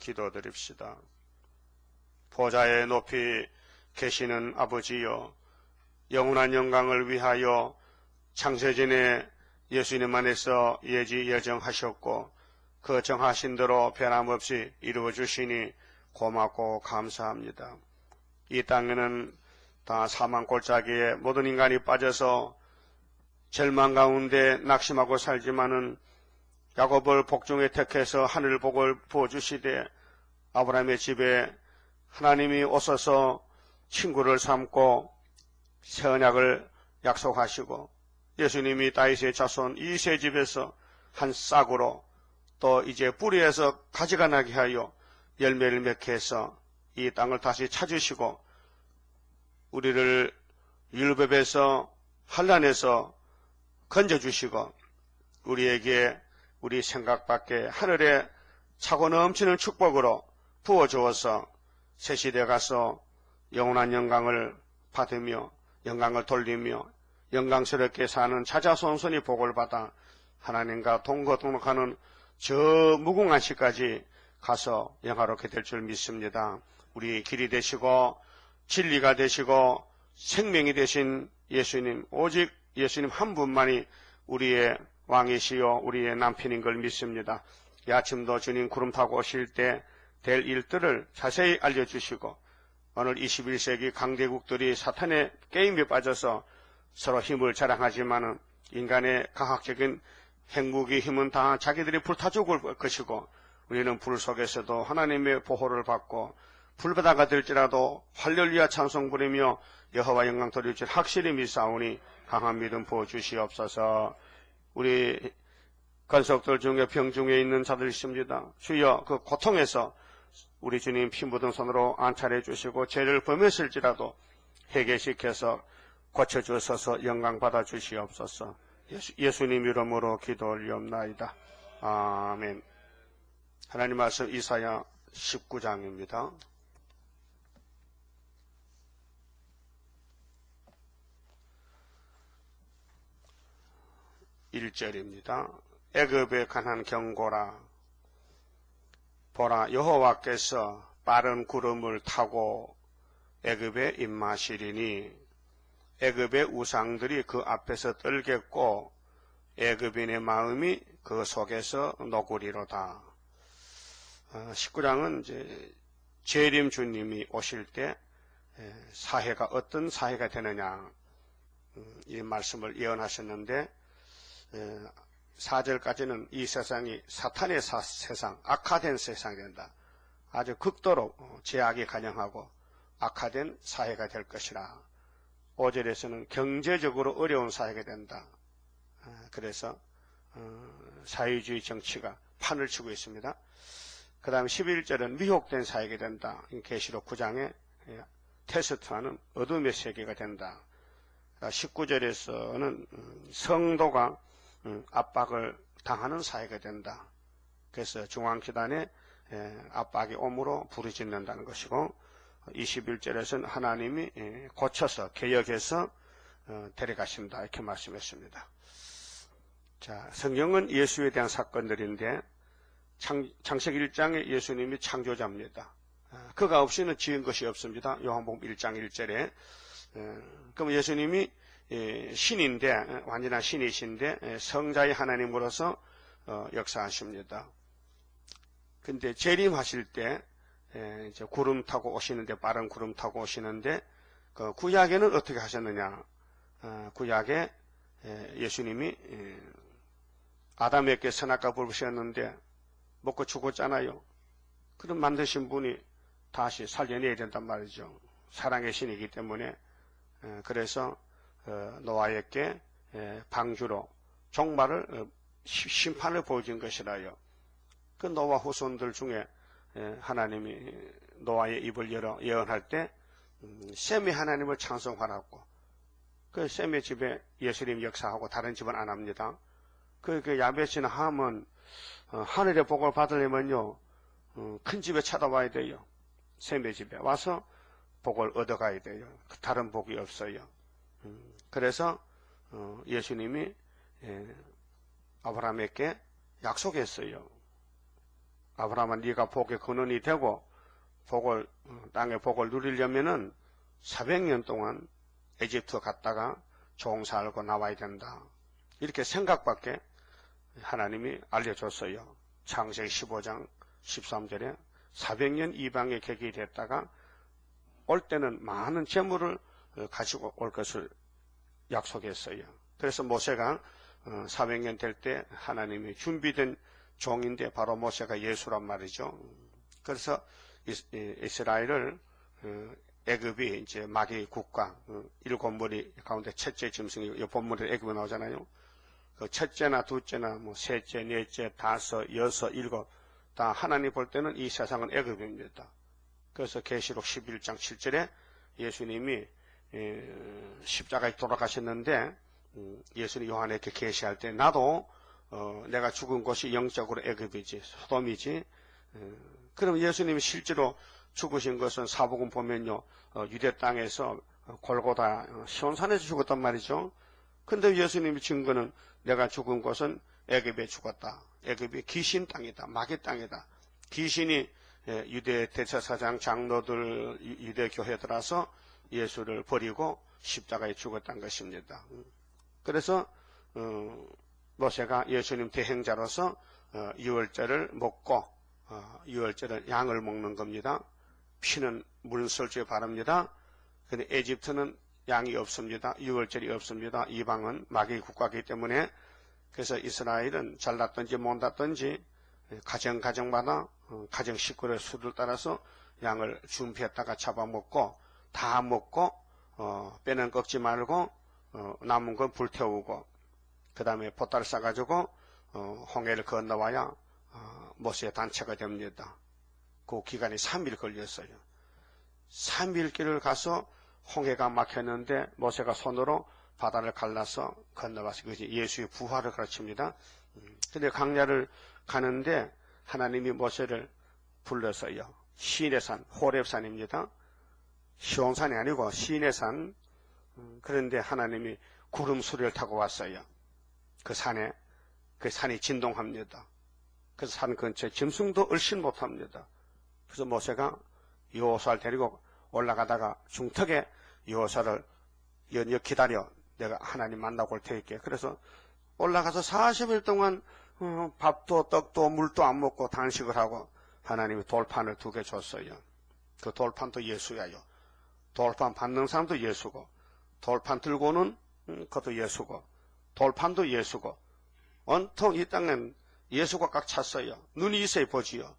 기도드립시다. 보좌에 높이 계시는 아버지여, 영원한 영광을 위하여 창세전에 예수님 안에서 예지 예정하셨고 그 정하신 대로 변함없이 이루어주시니 고맙고 감사합니다. 이 땅에는 다 사망 골짜기에 모든 인간이 빠져서 절망 가운데 낙심하고 살지만은 야곱을 복중에 택해서 하늘 복을 부어주시되 아브라함의 집에 하나님이 오셔서 친구를 삼고 새 언약을 약속하시고 예수님이 다윗의 자손 이세 집에서 한 싹으로 또 이제 뿌리에서 가지가 나게 하여 열매를 맺게 해서 이 땅을 다시 찾으시고 우리를 율법에서 환난에서 건져주시고 우리에게 우리 생각 밖에 하늘에 차고 넘치는 축복으로 부어주어서 새 시대 가서 영원한 영광을 받으며 영광을 돌리며 영광스럽게 사는 자자손손이 복을 받아 하나님과 동거동록하는 저 무궁한 시까지 가서 영화롭게 될 줄 믿습니다. 우리 길이 되시고 진리가 되시고 생명이 되신 예수님, 오직 예수님 한 분만이 우리의 왕이시요 우리의 남편인 걸 믿습니다. 이 아침도 주님 구름 타고 오실 때 될 일들을 자세히 알려주시고 오늘 21세기 강대국들이 사탄의 게임에 빠져서 서로 힘을 자랑하지만은 인간의 과학적인 핵무기 힘은 다 자기들이 불타 죽을 것이고 우리는 불 속에서도 하나님의 보호를 받고 불바다가 될지라도 할렐루야 찬송 부리며 여호와 영광 돌릴 줄 확실히 믿사오니 강한 믿음 부어주시옵소서. 우리 건석들 중에 병 중에 있는 자들 있습니다. 주여 그 고통에서 우리 주님 피 묻은 손으로 안찰해 주시고 죄를 범했을지라도 회개시켜서 고쳐주셔서 영광 받아 주시옵소서. 예수님 이름으로 기도 올리옵나이다. 아멘. 하나님 말씀 이사야 19장입니다. 1절입니다. 애굽에 관한 경고라. 보라, 여호와께서 빠른 구름을 타고 애굽에 임하시리니 애굽의 우상들이 그 앞에서 떨겠고 애굽인의 마음이 그 속에서 녹으리로다. 19장은 이제 재림 주님이 오실 때 사해가 어떤 사해가 되느냐 이 말씀을 예언하셨는데 4절까지는 이 세상이 사탄의 세상, 악화된 세상이 된다. 아주 극도로 제약이 간영하고 악화된 사회가 될 것이라. 5절에서는 경제적으로 어려운 사회가 된다. 그래서 사회주의 정치가 판을 치고 있습니다. 그 다음 11절은 미혹된 사회가 된다. 계시록 9장의 테스트하는 어둠의 세계가 된다. 19절에서는 성도가 압박을 당하는 사회가 된다. 그래서 중앙기단에 압박이 오므로 부르짖는다는 것이고 21절에서는 하나님이 고쳐서 개혁해서 데려가신다 이렇게 말씀했습니다. 자, 성경은 예수에 대한 사건들인데 창세기 1장에 예수님이 창조자입니다. 그가 없이는 지은 것이 없습니다. 요한복음 1장 1절에 그럼 예수님이 신인데 완전한 신이신데 성자의 하나님으로서 역사하십니다. 근데 재림하실 때 이제 구름 타고 오시는데 빠른 구름 타고 오시는데 그 구약에는 어떻게 하셨느냐? 구약에 예수님이 아담에게 선악과 부르셨는데 먹고 죽었잖아요. 그럼 만드신 분이 다시 살려내야 된단 말이죠. 사랑의 신이기 때문에 그래서 노아에게 방주로 종말을 심판을 보여준 것이라요. 그 노아 후손들 중에 하나님이 노아의 입을 열어 예언할 때 셈이 하나님을 찬송하라고. 그 셈의 집에 예수님 역사하고 다른 집은 안 합니다. 그 야벳이나 함은 하늘의 복을 받으려면요 큰 집에 찾아와야 돼요. 셈의 집에 와서 복을 얻어가야 돼요. 다른 복이 없어요. 그래서 예수님이 아브라함에게 약속했어요. 아브라함아 네가 복의 근원이 되고 땅의 복을 누리려면은 400년 동안 에집트 갔다가 종살고 나와야 된다. 이렇게 생각밖에 하나님이 알려줬어요. 창세기 15장 13절에 400년 이방의 객이 됐다가 올 때는 많은 재물을 가지고 올 것을 약속했어요. 그래서 모세가 400년 될 때 하나님이 준비된 종인데 바로 모세가 예수란 말이죠. 그래서 이스라엘을 애굽이 이제 마귀 국가, 일곱 무리 가운데 첫째 짐승이 이 본문에 애굽에 나오잖아요. 그 첫째나 둘째나 뭐 셋째, 넷째, 다섯, 여섯, 일곱 다 하나님 볼 때는 이 세상은 애굽입니다. 그래서 계시록 11장 7절에 예수님이 십자가에 돌아가셨는데 예수님 요한에게 계시할 때 나도 내가 죽은 곳이 영적으로 애굽이지 소돔이지. 그럼 예수님이 실제로 죽으신 것은 사복음 보면요 유대 땅에서 골고다 시온산에서 죽었단 말이죠. 근데 예수님이 증거는 내가 죽은 곳은 애굽에 죽었다. 애굽이 귀신 땅이다. 마귀 땅이다. 귀신이 유대 대제사장 장로들 유대 교회들아서 예수를 버리고 십자가에 죽었다는 것입니다. 그래서 모세가 예수님 대행자로서 유월절을 먹고 유월절은 양을 먹는 겁니다. 피는 물설주에 바릅니다. 근데 에집트는 양이 없습니다. 유월절이 없습니다. 이방은 마귀 국가이기 때문에 그래서 이스라엘은 잘났든지 못났든지 가정마다 가정 식구의 수를 따라서 양을 준비했다가 잡아먹고 다 먹고 빼는 꺾지 말고 남은 건 불태우고 그 다음에 보따를 싸가지고 홍해를 건너와야 모세의 단체가 됩니다. 그 기간이 3일 걸렸어요. 3일 길을 가서 홍해가 막혔는데 모세가 손으로 바다를 갈라서 건너와서 그것이 예수의 부활을 가르칩니다. 근데 강야를 가는데 하나님이 모세를 불러서요. 시내 산, 호렙산입니다. 시온산이 아니고 시내 산. 그런데 하나님이 구름 수리를 타고 왔어요. 그 산이 진동합니다. 그래서 산 근처에 짐승도 얼씬 못합니다. 그래서 모세가 여호수아를 데리고 올라가다가 중턱에 여호수아를 연역 기다려. 내가 하나님 만나고 올 테니까. 그래서 올라가서 40일 동안 밥도 떡도 물도 안 먹고 단식을 하고 하나님이 돌판을 2개 줬어요. 그 돌판도 예수야요. 돌판 받는 사람도 예수고 돌판 들고는 그것도 예수고 돌판도 예수고 온통 이 땅엔 예수가 꽉 찼어요. 눈이 있어야 보지요.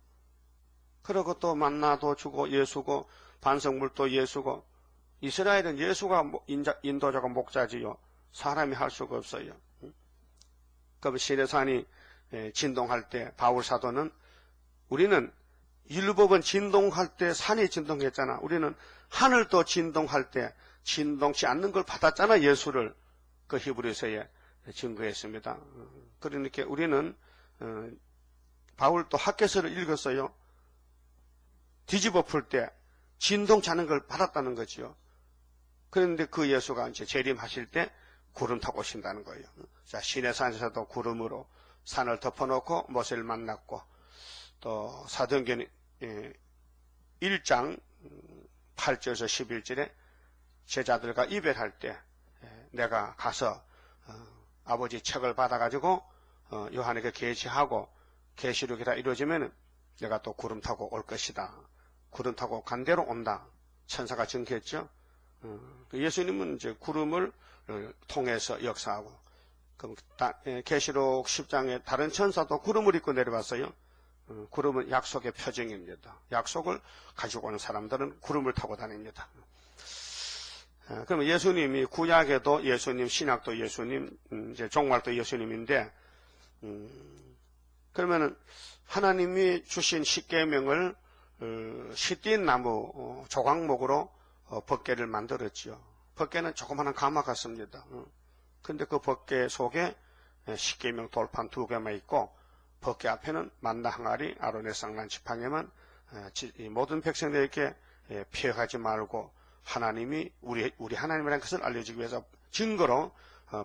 그리고 또 만나도 주고 예수고 반석물도 예수고 이스라엘은 예수가 인도자가 목자지요. 사람이 할 수가 없어요. 그럼 시내산이 진동할 때 바울 사도는 우리는 율법은 진동할 때 산이 진동했잖아. 우리는 하늘도 진동할 때 진동치 않는 걸 받았잖아. 예수를. 그 히브리서에 증거했습니다. 그러니까 우리는 바울도 학개서를 읽었어요. 뒤집어 풀 때 진동치 않은 걸 받았다는 거지요. 그런데 그 예수가 이제 재림하실 때 구름 타고 오신다는 거예요. 자, 시내산에서도 구름으로 산을 덮어놓고 모세를 만났고 또 사도행전 1장 8절에서 11절에 제자들과 이별할 때 내가 가서 아버지 책을 받아가지고 요한에게 계시하고 계시록이 다 이루어지면 내가 또 구름 타고 올 것이다. 구름 타고 간 대로 온다. 천사가 증거했죠. 예수님은 이제 구름을 통해서 역사하고 그럼 계시록 10장에 다른 천사도 구름을 입고 내려왔어요. 구름은 약속의 표징입니다. 약속을 가지고 오는 사람들은 구름을 타고 다닙니다. 그러면 예수님이 구약에도 예수님, 신약도 예수님, 이제 종말도 예수님인데, 그러면은 하나님이 주신 십계명을 시띠인 나무 조각목으로 법궤를 만들었지요. 법궤는 조그마한 가마 같습니다. 근데 그 법궤 속에 십계명 돌판 2개만 있고 법궤 앞에는 만나 항아리, 아론의 쌍난 지팡이만 모든 백성들에게 피해가지 말고 하나님이 우리 하나님이라는 것을 알려주기 위해서 증거로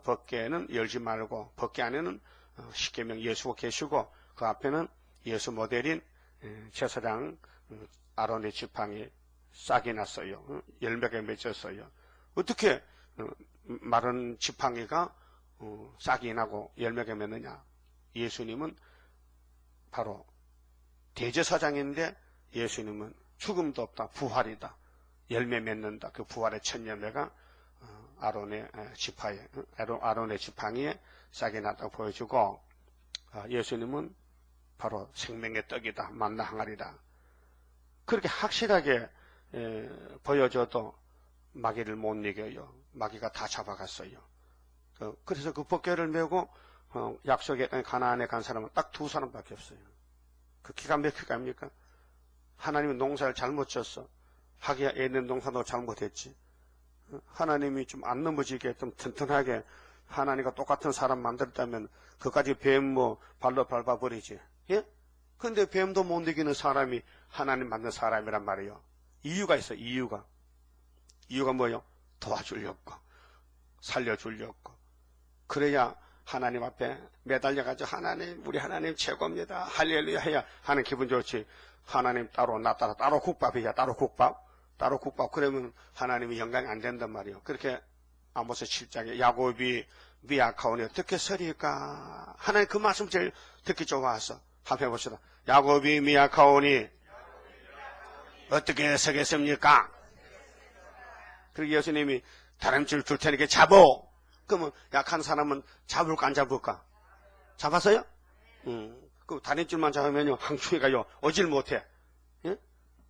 법궤는 열지 말고 법궤 안에는 십계명 예수가 계시고 그 앞에는 예수 모델인 제사장 아론의 지팡이 싹이 났어요. 열매가 맺었어요. 어떻게 마른 지팡이가 싹이 나고 열매가 맺느냐? 예수님은 바로 대제사장인데 예수님은 죽음도 없다, 부활이다, 열매 맺는다. 그 부활의 첫 열매가 아론의 지팡이에 싹이 났다고 보여주고, 예수님은 바로 생명의 떡이다, 만나 항아리다. 그렇게 확실하게 보여줘도 마귀를 못 이겨요. 마귀가 다 잡아갔어요. 그래서 그 법궤를 메고 약속의 땅 가나안에 간 사람은 딱 2사람밖에 없어요. 그 기가 막히게 합니까? 하나님은 농사를 잘못 졌어. 하기야 애는 농사도 잘못했지. 하나님이 좀 안 넘어지게 좀 튼튼하게 하나님과 똑같은 사람 만들었다면 그까지 뱀 발로 밟아버리지. 예? 근데 뱀도 못 이기는 사람이 하나님 만든 사람이란 말이에요. 이유가 있어, 이유가. 이유가 뭐예요? 도와주려고, 살려주려고. 그래야 하나님 앞에 매달려가지고 하나님, 우리 하나님 최고입니다, 할렐루야 해야 하는 기분 좋지. 하나님 따로, 나 따로 국밥이야, 따로 국밥. 그러면 하나님이 영광이 안 된단 말이에요. 그렇게 아모스 7장에 야곱이 미약하오니 어떻게 서리까? 하나님 그 말씀 제일 듣기 좋아서 한번 해봅시다. 야곱이 미약하오니 어떻게 서겠습니까? 그리고 예수님이 다람쥐를 줄 테니까 잡어. 그러면 약한 사람은 잡을까 안 잡을까? 잡았어요? 그 다림줄만 잡으면요, 항충이가요, 오질 못해. 예?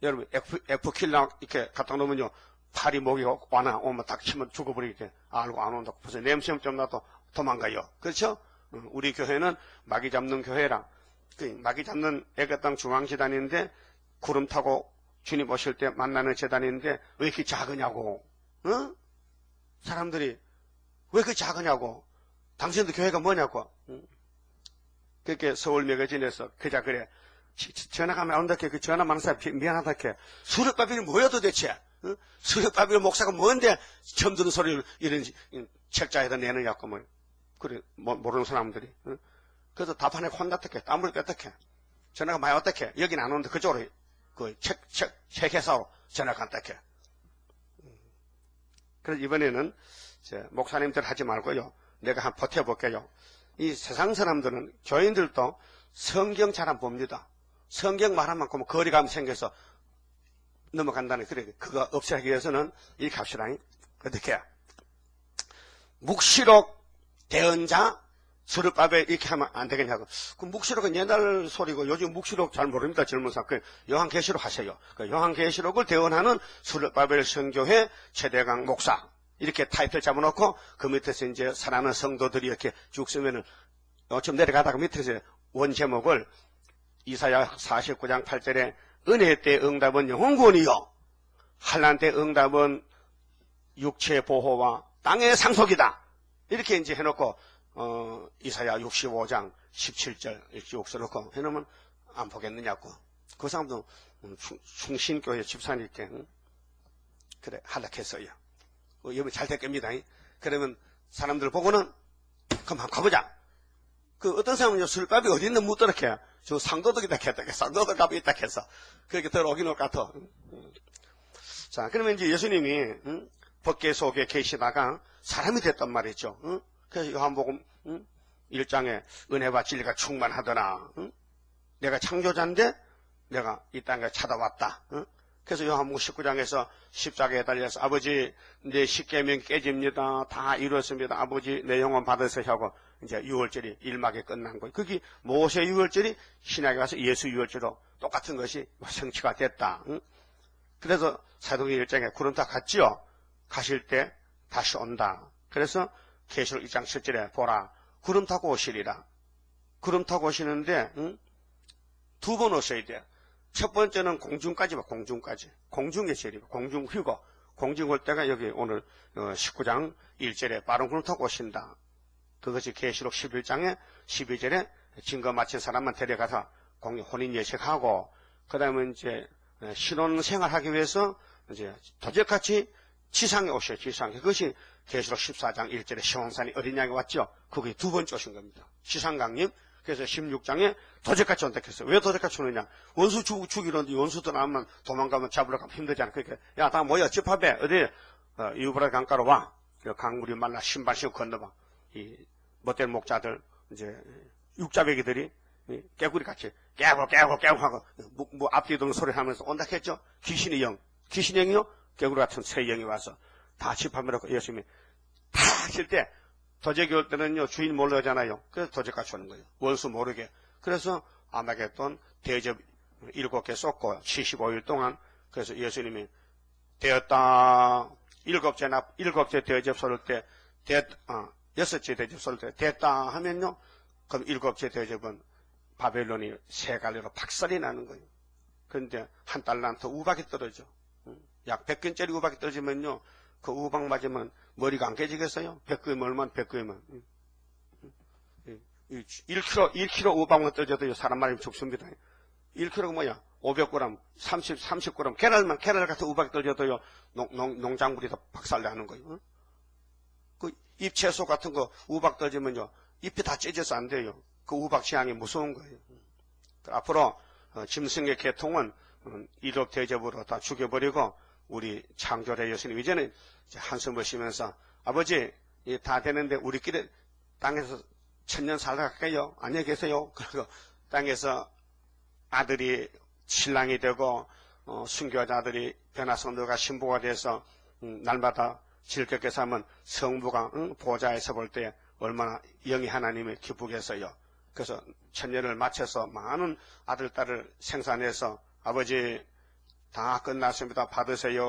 여러분, F킬러 이렇게 갖다 놓으면요, 팔이 목이 와나, 오면 딱 치면 죽어버리게 알고 안 온다고. 벌써 냄새 좀 나도 도망가요. 그렇죠? 우리 교회는 마귀 잡는 교회라. 마귀 잡는 애가땅 중앙재단인데, 구름 타고 주님 오실 때 만나는 재단인데, 왜 이렇게 작으냐고. 어? 사람들이 왜 이렇게 작으냐고. 당신들 교회가 뭐냐고. 그렇게 서울 매거진에서 그자 그래. 전화가 안 온다케. 그 전화 많은 사람 미안하다케. 수렵바비는 뭐야 도대체? 어? 수렵바비 목사가 뭔데 처음 듣는 소리를 이런 책자에다 내느냐고 뭐. 그래 모르는 사람들이. 어? 그래서 답안에 혼났다케. 땀을 뺐다케. 전화가 많이 왔다케. 여기는 안 오는데 그쪽으로 그 책 회사로 전화가 갔다케. 그래서 이번에는 목사님들 하지 말고요, 내가 한번 버텨볼게요. 이 세상 사람들은, 교인들도 성경 잘 안 봅니다. 성경 말한 만큼 거리감 생겨서 넘어간다는, 그래, 그거 없애기 위해서는 이렇게 합시다. 어떻게? 묵시록 대언자 수르바벨 이렇게 하면 안 되겠냐고. 그 묵시록은 옛날 소리고 요즘 묵시록 잘 모릅니다. 젊은 사람. 그 요한계시록 하세요. 그 요한계시록을 대언하는 수르바벨 선교회 최대강 목사. 이렇게 타이틀 잡아놓고 그 밑에서 이제 사랑하는 성도들이 이렇게 쭉 쓰면은 좀 내려가다가 밑에서 원 제목을 이사야 49장 8절에 은혜 때 응답은 영혼구원이요 환난 때 응답은 육체 보호와 땅의 상속이다. 이렇게 이제 해놓고 이사야 65장 17절 이렇게 쭉 써놓고 해놓으면 안 보겠느냐고. 그 사람도 충신교회 집사님께 그래 하락했어요. 여러분 잘 됐겠습니다. 그러면 사람들 보고는 그럼 한번 가보자. 그 어떤 사람은 술값이 어디 있는 묻더렇게 저 상도덕이다 했다. 상도덕 값이 있다 해서 그렇게 들어오긴 올 것 같아. 자, 그러면 이제 예수님이 법궤 속에 계시다가 사람이 됐단 말이죠. 그래서 요한복음 1장에 은혜와 진리가 충만하더라. 내가 창조자인데 내가 이 땅에 찾아왔다. 그래서 요한복음 19장에서 십자가에 달려서 아버지 내 십계명 깨집니다. 다 이루었습니다. 아버지 내 영혼 받으세요 하고 이제 유월절이 1막에 끝난 거예요. 그게 모세 유월절이 신약에 가서 예수 유월절로 똑같은 것이 성취가 됐다. 그래서 사도행 1장에 구름 타 갔지요. 가실 때 다시 온다. 그래서 계시록 1장 7절에 보라 구름 타고 오시리라. 구름 타고 오시는데 2번 오셔야 돼. 첫 번째는 공중까지 봐. 공중의 제리, 공중 휴거. 공중 올 때가 여기 오늘 19장 1절에 빠른 구름 타고 오신다. 그것이 계시록 11장에 12절에 증거 마친 사람만 데려가서 혼인 예식하고, 그 다음에 이제 신혼생활 하기 위해서 이제 도적같이 지상에 오셔요. 지상에. 그것이 계시록 14장 1절에 시온산이 어린 양이 왔죠. 그게 두 번째 오신 겁니다. 지상강림. 그래서 16장에 도적같이 온다했어요. 왜 도적같이 오느냐? 원수 죽이는데 원수들 나오면 도망가면 잡으러 가면 힘들잖아. 그러니까 야, 다 모여 집합해. 어디 유브라데 강가로 와. 그 강물이 말라 신발 신고 건너봐. 이 못된 목자들 이제 육자배기들이 깨구리 같이 깨고 하고 뭐 앞뒤동 소리 하면서 온다 했죠. 귀신의 영이요. 깨구리 같은 새 영이 와서 다 집합해놓고 예수님이 다 하실 때 도적이 올 때는요, 주인 몰라잖아요. 그래서 도적같이 오는 거예요. 원수 모르게. 그래서 아마겟돈 대접 7개 쏟고 75일 동안, 그래서 예수님이 되었다. 7째 대접 쏠 때, 6째 대접 쏠 때, 됐다 하면요, 그럼 7째 대접은 바벨론이 세 갈래로 박살이 나는 거예요. 그런데 한 달란트 우박이 떨어져. 약 100근짜리 우박이 떨어지면요, 그 우박 맞으면 머리가 안 깨지겠어요? 100g면 얼마나 100g면. 1kg 우박만 떨어져도 사람 말이면 죽습니다. 1kg가 뭐야? 500g, 30g. 계란 같은 우박이 떨어져도요, 농작물이 다 박살나는 거예요. 그 잎채소 같은 거 우박 떨어지면요, 잎이 다 찢어서 안 돼요. 그 우박 취향이 무서운 거예요. 앞으로 짐승의 계통은 1억 대접으로 다 죽여버리고, 우리 창조의 예수님 이제는 한숨을 쉬면서 아버지 다 되는데 우리끼리 땅에서 천년 살다 갈까요? 안녕히 계세요. 그리고 땅에서 아들이 신랑이 되고 순교자들이 변화성도가 신부가 돼서 날마다 즐겁게 살면 성부가 보좌에서 볼 때 얼마나 영이 하나님을 기쁘겠어요. 그래서 천년을 마쳐서 많은 아들 딸을 생산해서 아버지 다 끝났습니다. 받으세요.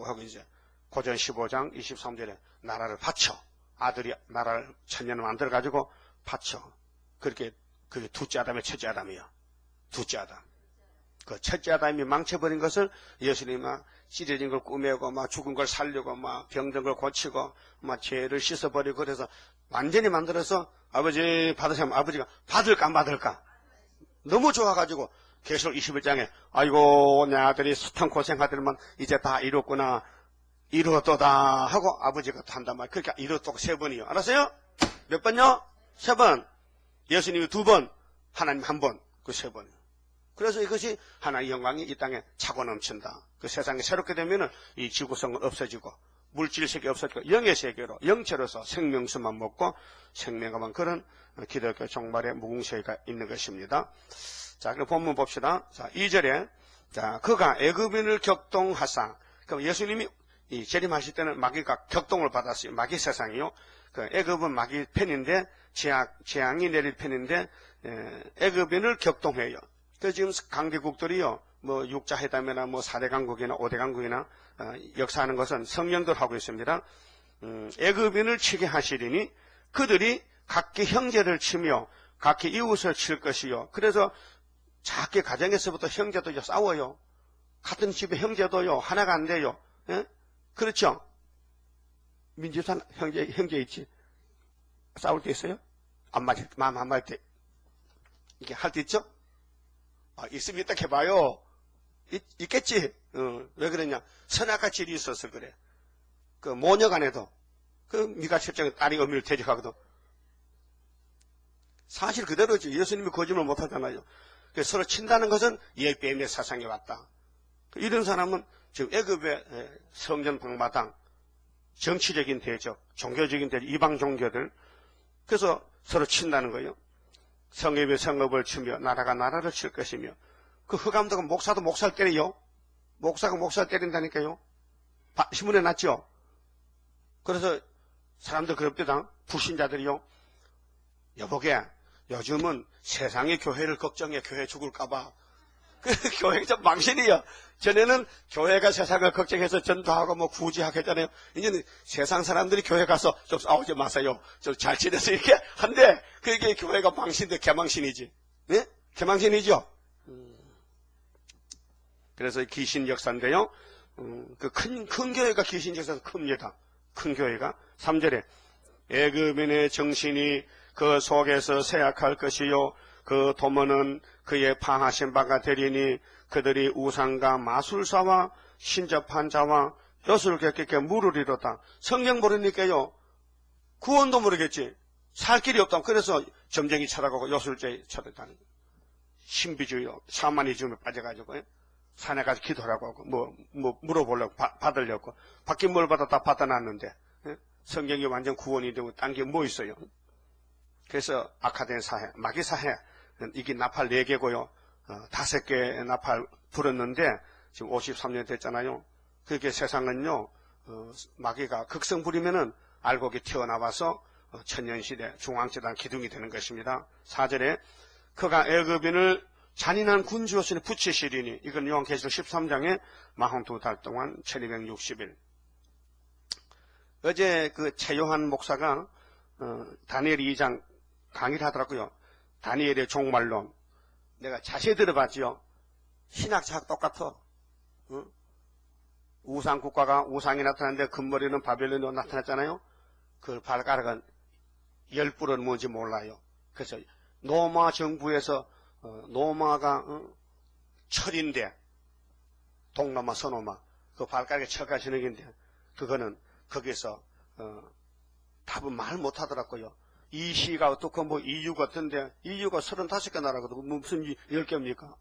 하고 이제 고전 15장 23절에 나라를 바쳐. 아들이 나라를 천년을 만들어가지고 바쳐. 그렇게 그게 둘째 아담의 첫째 아담이요. 둘째 아담. 그 첫째 아담이 망쳐버린 것을 예수님이 막 찢어진 걸 꾸매고 막 죽은 걸 살리고 막 병든 걸 고치고 막 죄를 씻어버리고 그래서 완전히 만들어서 아버지 받으시면 아버지가 받을까 안 받을까? 너무 좋아가지고 계시록 21장에 아이고 내 아들이 숱한 고생하더만 이제 다 이뤘구나 이루었도다 하고 아버지가 한단 말이에요. 그러니까 이루었다고 3번이요. 알았어요? 몇 번요? 3번. 예수님이 2번, 하나님 1번, 그 3번이요. 그래서 이것이 하나님의 영광이 이 땅에 차고 넘친다. 그 세상이 새롭게 되면은 이 지구성은 없어지고 물질 세계 없어지고 영의 세계로 영체로서 생명수만 먹고 생명하면 그런 기독교 종말의 무궁세가 있는 것입니다. 자, 그럼 본문 봅시다. 자, 2절에, 자, 그가 애굽인을 격동하사, 그럼 예수님이 이 재림하실 때는 마귀가 격동을 받았어요. 마귀 세상이요. 그 애굽은 마귀 편인데, 재앙이 내릴 편인데, 애굽인을 격동해요. 그래서 지금 강대국들이요, 뭐, 6자 회담이나 뭐, 4대 강국이나 5대 강국이나, 역사하는 것은 성령들 하고 있습니다. 애굽인을 치게 하시리니, 그들이 각기 형제를 치며, 각기 이웃을 칠 것이요. 그래서, 작게 가정에서부터 형제도 싸워요. 같은 집에 형제도요, 하나가 안 돼요. 예? 그렇죠? 민주산 형제 있지? 싸울 때 있어요? 마음 안 맞을 때. 이게 할 때 있죠? 있으면 이따 해봐요. 있겠지? 왜 그러냐? 선악과 질이 있어서 그래. 그 모녀간에도, 그 미가 첩장에 딸이 어미를 대적하거든. 사실 그대로지. 예수님이 거짓말 못 하잖아요. 서로 친다는 것은 예배의 사상에 왔다. 이런 사람은 지금 애굽의 성전 방마당, 정치적인 대적, 종교적인 대적, 이방 종교들, 그래서 서로 친다는 거예요. 성읍이 성읍을 치며 나라가 나라를 칠 것이며, 그 흑암도가 목사도 목사를 때려요. 목사가 목사를 때린다니까요. 신문에 났죠. 그래서 사람들 그럽니다. 불신자들이요. 여보게, 요즘은 세상의 교회를 걱정해. 교회 죽을까봐. 그 교회가 좀 망신이요. 전에는 교회가 세상을 걱정해서 전도하고 뭐 구제하고 했잖아요. 이제는 세상 사람들이 교회 가서 좀 싸우지 마세요. 좀 잘 지내서 이렇게 한데, 그게 교회가 망신인데 개망신이지. 네? 개망신이죠? 그래서 귀신 역사인데요. 그 큰 교회가 귀신 역사에서 큽니다. 큰 교회가. 3절에 애굽인의 정신이 그 속에서 쇠약할 것이요 그 도모는 그의 방하신 바가 되리니 그들이 우상과 마술사와 신접한 자와 엿을 객객게 물으리로다. 성경 모르니까요. 구원도 모르겠지. 살 길이 없다. 그래서 점쟁이 찾아가고 요술제 찾아다니는 거예요. 신비주의, 샤머니즘에 빠져가지고 산에 가서 기도하라고 하고 뭐 물어보려고 받으려고 밖에 뭘 받아 다 받아놨는데 성경이 완전 구원이 되고 딴 게 뭐 있어요. 그래서 아카덴 사해, 마귀 사해 이게 나팔 4개고요. 5개 나팔 불었는데 지금 53년 됐잖아요. 그렇게 세상은요, 마귀가 극성 부리면은 알곡이 튀어나와서 천년시대 중앙재단 기둥이 되는 것입니다. 4절에 그가 애굽인을 잔인한 군주로서는 붙이시리니, 이건 요한계시록 13장에 42달 동안 1260일. 어제 그 최요한 목사가 다니엘 2장 강의를 하더라고요. 다니엘의 종말론. 내가 자세히 들어봤지요. 신학자하고 똑같아. 우상 국가가 우상이 나타났는데 금머리는 바벨론으로 나타났잖아요. 그 발가락은 열불은 뭔지 몰라요. 그래서 로마 정부에서 로마가 철인데 동로마 서로마 그 발가락에 철가시는 건데 그거는 거기서 답은 말 못하더라고요. 이 시가 어떻고 뭐 이유가 어떤데 이유가 35개 나라거든. 무슨 10개입니까?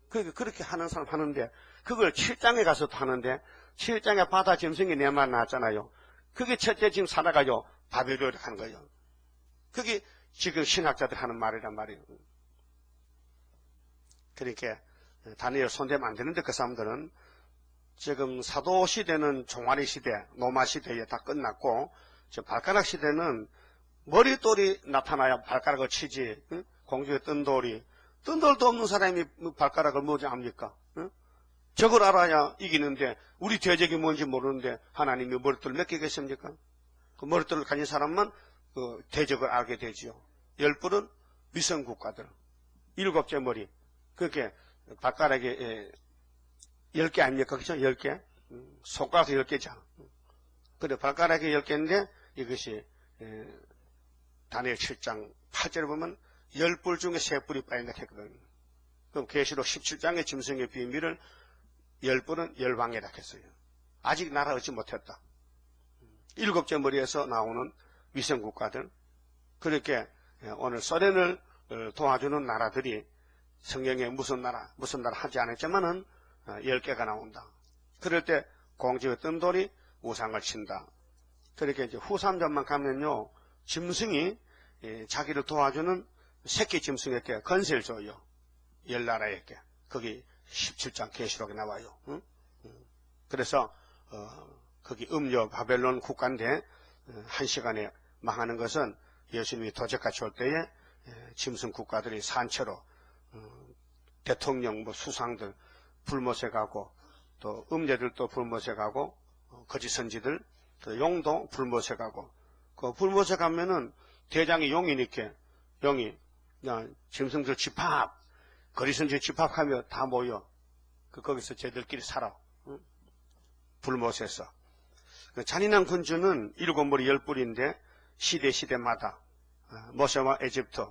그렇게 하는 사람 하는데 그걸 7장에 가서도 하는데 7장에 바다 짐승이 내만 나왔잖아요. 그게 첫째 지금 살아가요. 바벨론을 하는 거예요. 그게 지금 신학자들 하는 말이란 말이에요. 그러니까 다니엘 손대면 안 되는데 그 사람들은 지금 사도 시대는 종아리 시대, 로마 시대에 다 끝났고 지금 발가락 시대는 머릿돌이 나타나야 발가락을 치지. 응? 공중에 뜬 돌도 없는 사람이 발가락을 뭐지 압니까? 응? 저걸 알아야 이기는데 우리 대적이 뭔지 모르는데 하나님이 머릿돌 몇 개겠습니까? 그 머릿돌을 가진 사람만 그 대적을 알게 되지요. 10불은 위성 국가들, 7째 머리. 그렇게 발가락에 10개 아닙니까? 그죠? 10개. 손가락 10개죠. 그래 발가락에 10개인데 이것이 다니엘 7장 8절에 보면 10뿔 중에 3뿔이 빠진다 했거든요. 그럼 계시록 17장의 짐승의 비밀을 10뿔은 열방이라 했어요. 아직 나라 얻지 못했다. 7째 머리에서 나오는 위성국가들. 그렇게 오늘 소련을 도와주는 나라들이 성경에 무슨 나라 하지 않았지만은 10개가 나온다. 그럴 때 공중에 뜬 돌이 우상을 친다. 그렇게 이제 후 3장만 가면요. 짐승이 자기를 도와주는 새끼 짐승에게 건세를 줘요. 10나라에게. 거기 17장 계시록에 나와요. 응? 그래서 거기 음료 바벨론 국가인데 1시간에 망하는 것은 예수님이 도적같이 올 때에 짐승 국가들이 산채로 대통령 뭐 수상들 불못에 가고 또 음녀들도 불못에 가고 거짓 선지들 또 용도 불못에 가고 그 불못에 가면은 대장이 용이니까 용이 짐승들 집합 거짓선지 집합하며 다 모여 거기서 쟤들끼리 살아. 불못에서 잔인한 군주는 7머리 10뿔인데 시대마다 모세와 에집트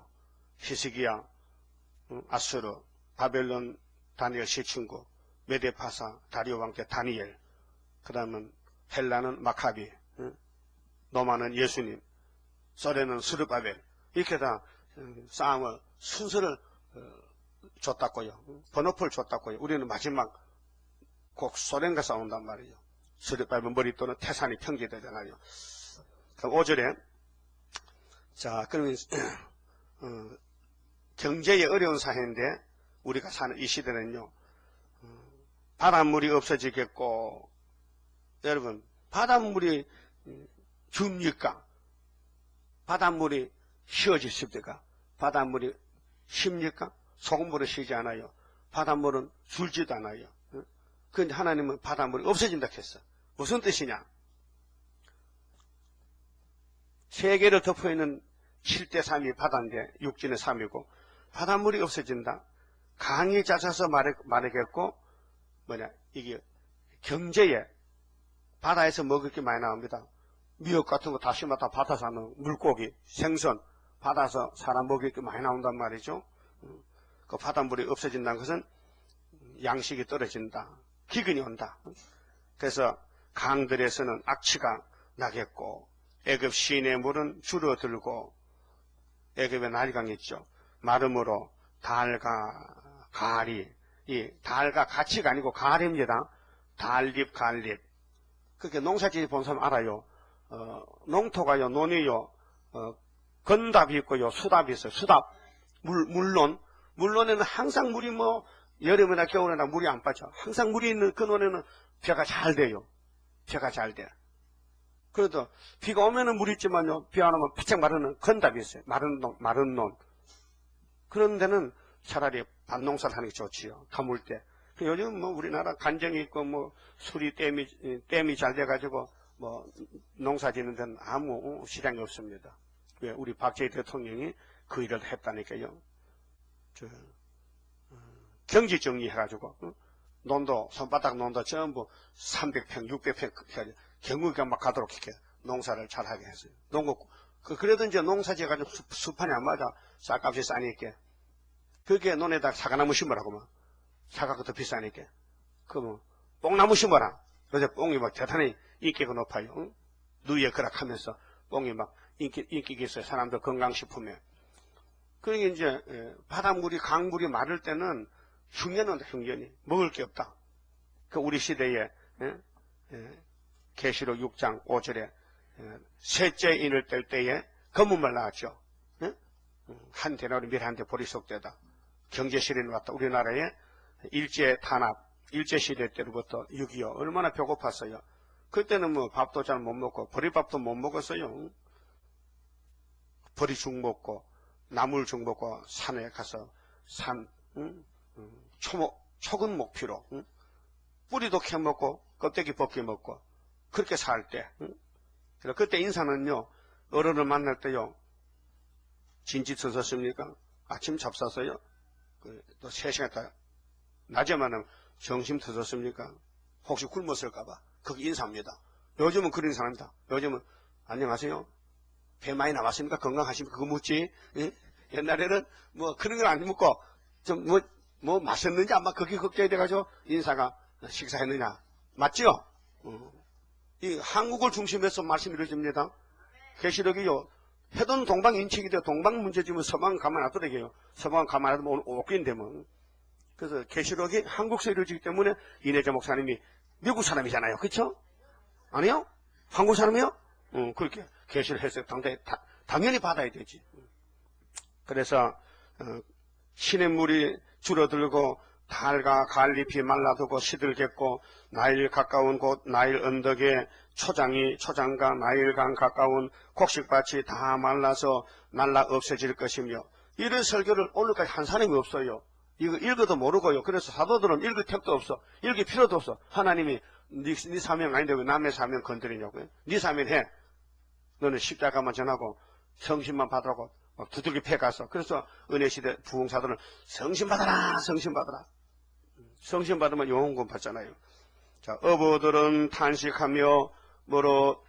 히스기야 아수르 바벨론 다니엘 시친구 메데파사 다리오 왕때 다니엘 그 다음은 헬라는 마카비 로마는 예수님 소련은 스룹바벨 이렇게 다 싸움을 순서를 줬다고요. 번호표를 줬다고요. 우리는 마지막 꼭 소련과 싸운단 말이에요. 스룹바벨 머리또는 태산이 평지되잖아요. 그럼 5절에 자 그러면 경제에 어려운 사회인데 우리가 사는 이 시대는요. 바닷물이 없어지겠고 여러분 바닷물이 줍니까? 바닷물이 쉬어지십니까? 바닷물이 쉽니까? 소금물은 쉬지 않아요. 바닷물은 줄지도 않아요. 그런데 하나님은 바닷물이 없어진다 했어. 무슨 뜻이냐? 세계를 덮어있는 7대 3이 바다인데 육지는 3이고 바닷물이 없어진다. 강이 잦아서 말하겠고 이게 경제에 바다에서 먹을 게 많이 나옵니다. 미역 같은 거 다시마다 바다 사는 물고기, 생선, 바다에서 사람 먹을 게 많이 나온단 말이죠. 그 바닷물이 없어진다는 것은 양식이 떨어진다. 기근이 온다. 그래서 강들에서는 악취가 나겠고 애굽 시내 물은 줄어들고 애굽의 나일강이 있죠. 마름으로 달과 가리, 이 달과 가치가 아니고 가리입니다. 달립, 갈립. 그렇게 농사짓기 본 사람 알아요. 농토가요, 논이요, 건답이 있고요, 수답이 있어요. 수답, 물론에는 항상 물이 뭐, 여름이나 겨울이나 물이 안 빠져. 항상 물이 있는 그 논에는 벼가 잘 돼요. 벼가 잘 돼. 그래도 비가 오면은 물이 있지만요, 비 안 오면 바짝 마르는 건답이 있어요. 마른 논. 그런 데는 차라리 밭농사를 하는 게 좋지요. 가물 때. 요즘 뭐 우리나라 간정이 있고 뭐 수리 댐이 잘 돼가지고 뭐 농사 짓는 데는 아무 시장이 없습니다. 왜? 우리 박정희 대통령이 그 일을 했다니까요. 경지 정리해가지고 논도 손바닥 논도 전부 300평, 600평 경구가 막 가도록 이렇게 농사를 잘하게 했어요. 그래도 이제 농사 지어가지고 수판이 안 맞아. 쌀값이 싸니까. 그게 논에다 사과나무 심으라고 막. 사과가 더 비싸니까. 그러면 뽕나무 심어라. 요새 뽕이 막 대단히 인기가 높아요. 응? 누이에 그락하면서 뽕이 막 인기가 있어요. 사람들 건강식품에. 그러니까 이제 바닷물이 강물이 마를 때는 흉년한다. 흉년이 먹을 게 없다. 그 우리 시대에 계시록 6장 5절에 셋째 인을 뗄 때에 검은말 나왔죠. 한 대나리 밀 한 대 보리속되다. 경제실현이 왔다. 우리나라에 일제 탄압, 일제 시대 때로부터 6.25 얼마나 배고팠어요. 그때는 뭐 밥도 잘 못 먹고 보리밥도 못 먹었어요. 보리죽 먹고 나물죽 먹고 산에 가서 초근 목피로 뿌리도 캐 먹고 껍데기 벗겨 먹고 그렇게 살 때. 그때 인사는요, 어른을 만날 때요, 진지 드셨습니까? 아침 잡쌌어요? 또 3시간 있다 낮에만은 점심 드셨습니까? 혹시 굶었을까봐 그게 인사입니다. 요즘은 그런 사람이다. 요즘은 안녕하세요. 배 많이 나왔습니까? 건강하십니까? 그거 묻지. 예? 옛날에는 뭐 그런 걸 안 묻고 좀 뭐 마셨는지 아마 그게 걱정이 돼가지고 인사가 식사했느냐. 맞죠? 이 한국을 중심해서 말씀이 이루어집니다. 계시록이요. 해돈 동방 인책이 돼요. 동방 문제지면 서방 가만 놔두래요. 서방 가만 놔두면 오긴 되면. 그래서 계시록이 한국서 이루어지기 때문에 이내자 목사님이 미국 사람이잖아요. 그렇죠? 아니요? 한국 사람이요? 그렇게 계시를 해서 당연히 받아야 되지. 그래서 시냇물이 줄어들고 달과 갈잎이 말라두고 시들겠고 나일 가까운 곳 나일 언덕에 초장과 나일강 가까운 곡식밭이 다 말라서 날라 없어질 것이며 이런 설교를 오늘까지 한 사람이 없어요. 이거 읽어도 모르고요. 그래서 사도들은 읽을 택도 없어. 읽을 필요도 없어. 하나님이 네 사명 아닌데 왜 남의 사명 건드리냐고요. 네 사명 해. 너는 십자가만 전하고 성신만 받으라고 두들겨 패가서. 그래서 은혜시대 부흥사들은 성신 받아라. 성신 받아라. 성신 받으면 영혼권 받잖아요. 자, 어부들은 탄식하며 뭐로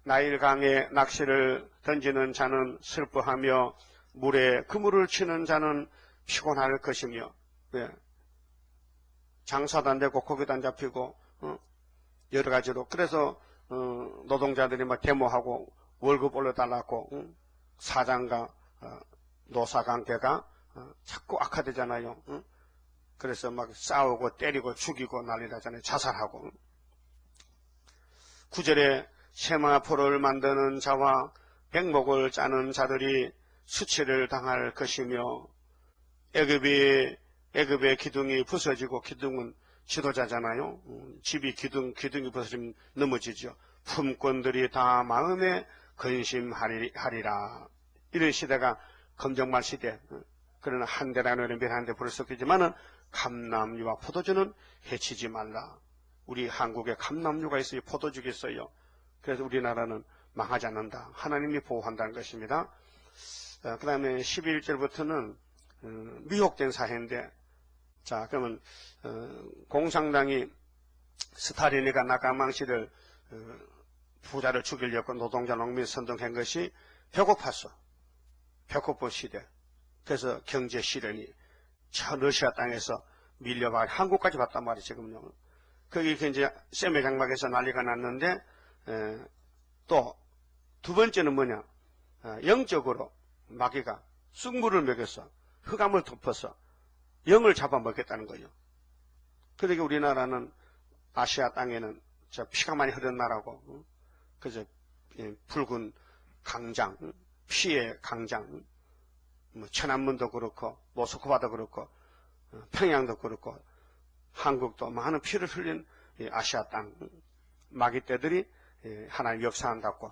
나일강에 낚시를 던지는 자는 슬퍼하며 물에 그물을 치는 자는 피곤할 것이며, 네. 장사도 안 되고 고기도 안 잡히고 여러 가지로. 그래서 노동자들이 막 데모하고 월급 올려달라고 사장과 노사관계가 자꾸 악화되잖아요. 그래서 막 싸우고 때리고 죽이고 난리 나잖아요. 자살하고. 9절에 세마포를 만드는 자와 백목을 짜는 자들이 수치를 당할 것이며 애굽의 기둥이 부서지고 기둥은 지도자잖아요. 집이 기둥이 부서지면 넘어지죠. 품꾼들이 다 마음에 근심하리라. 이런 시대가 검정말 시대. 그러나 한 대라는 몇 한 대 부를 수 없겠지만은 감람류와 포도주는 해치지 말라. 우리 한국에 감람류가 있어요. 포도주가 있어요. 그래서 우리나라는 망하지 않는다. 하나님이 보호한다는 것입니다. 그 다음에 11절부터는 미혹된 사회인데, 자, 그러면 공산당이 스타린이가 나가망시를 부자를 죽이려고 노동자 농민 선동한 것이 배고팠어. 배고픈 시대. 그래서 경제 실현이 저 러시아 땅에서 밀려가 한국까지 왔단 말이에요. 지금요. 거기 이제 세메 장막에서 난리가 났는데 또 두 번째는 뭐냐? 영적으로 마귀가 쑥물을 먹여서 흑암을 덮어서 영을 잡아먹겠다는 거예요. 그러니까 우리나라는 아시아 땅에는 저 피가 많이 흐르는 나라고, 그저 붉은 강장, 피의 강장, 뭐 천안문도 그렇고 모스크바도 그렇고 평양도 그렇고 한국도 많은 피를 흘린 아시아 땅 마귀 떼들이 하나님 역사한다고.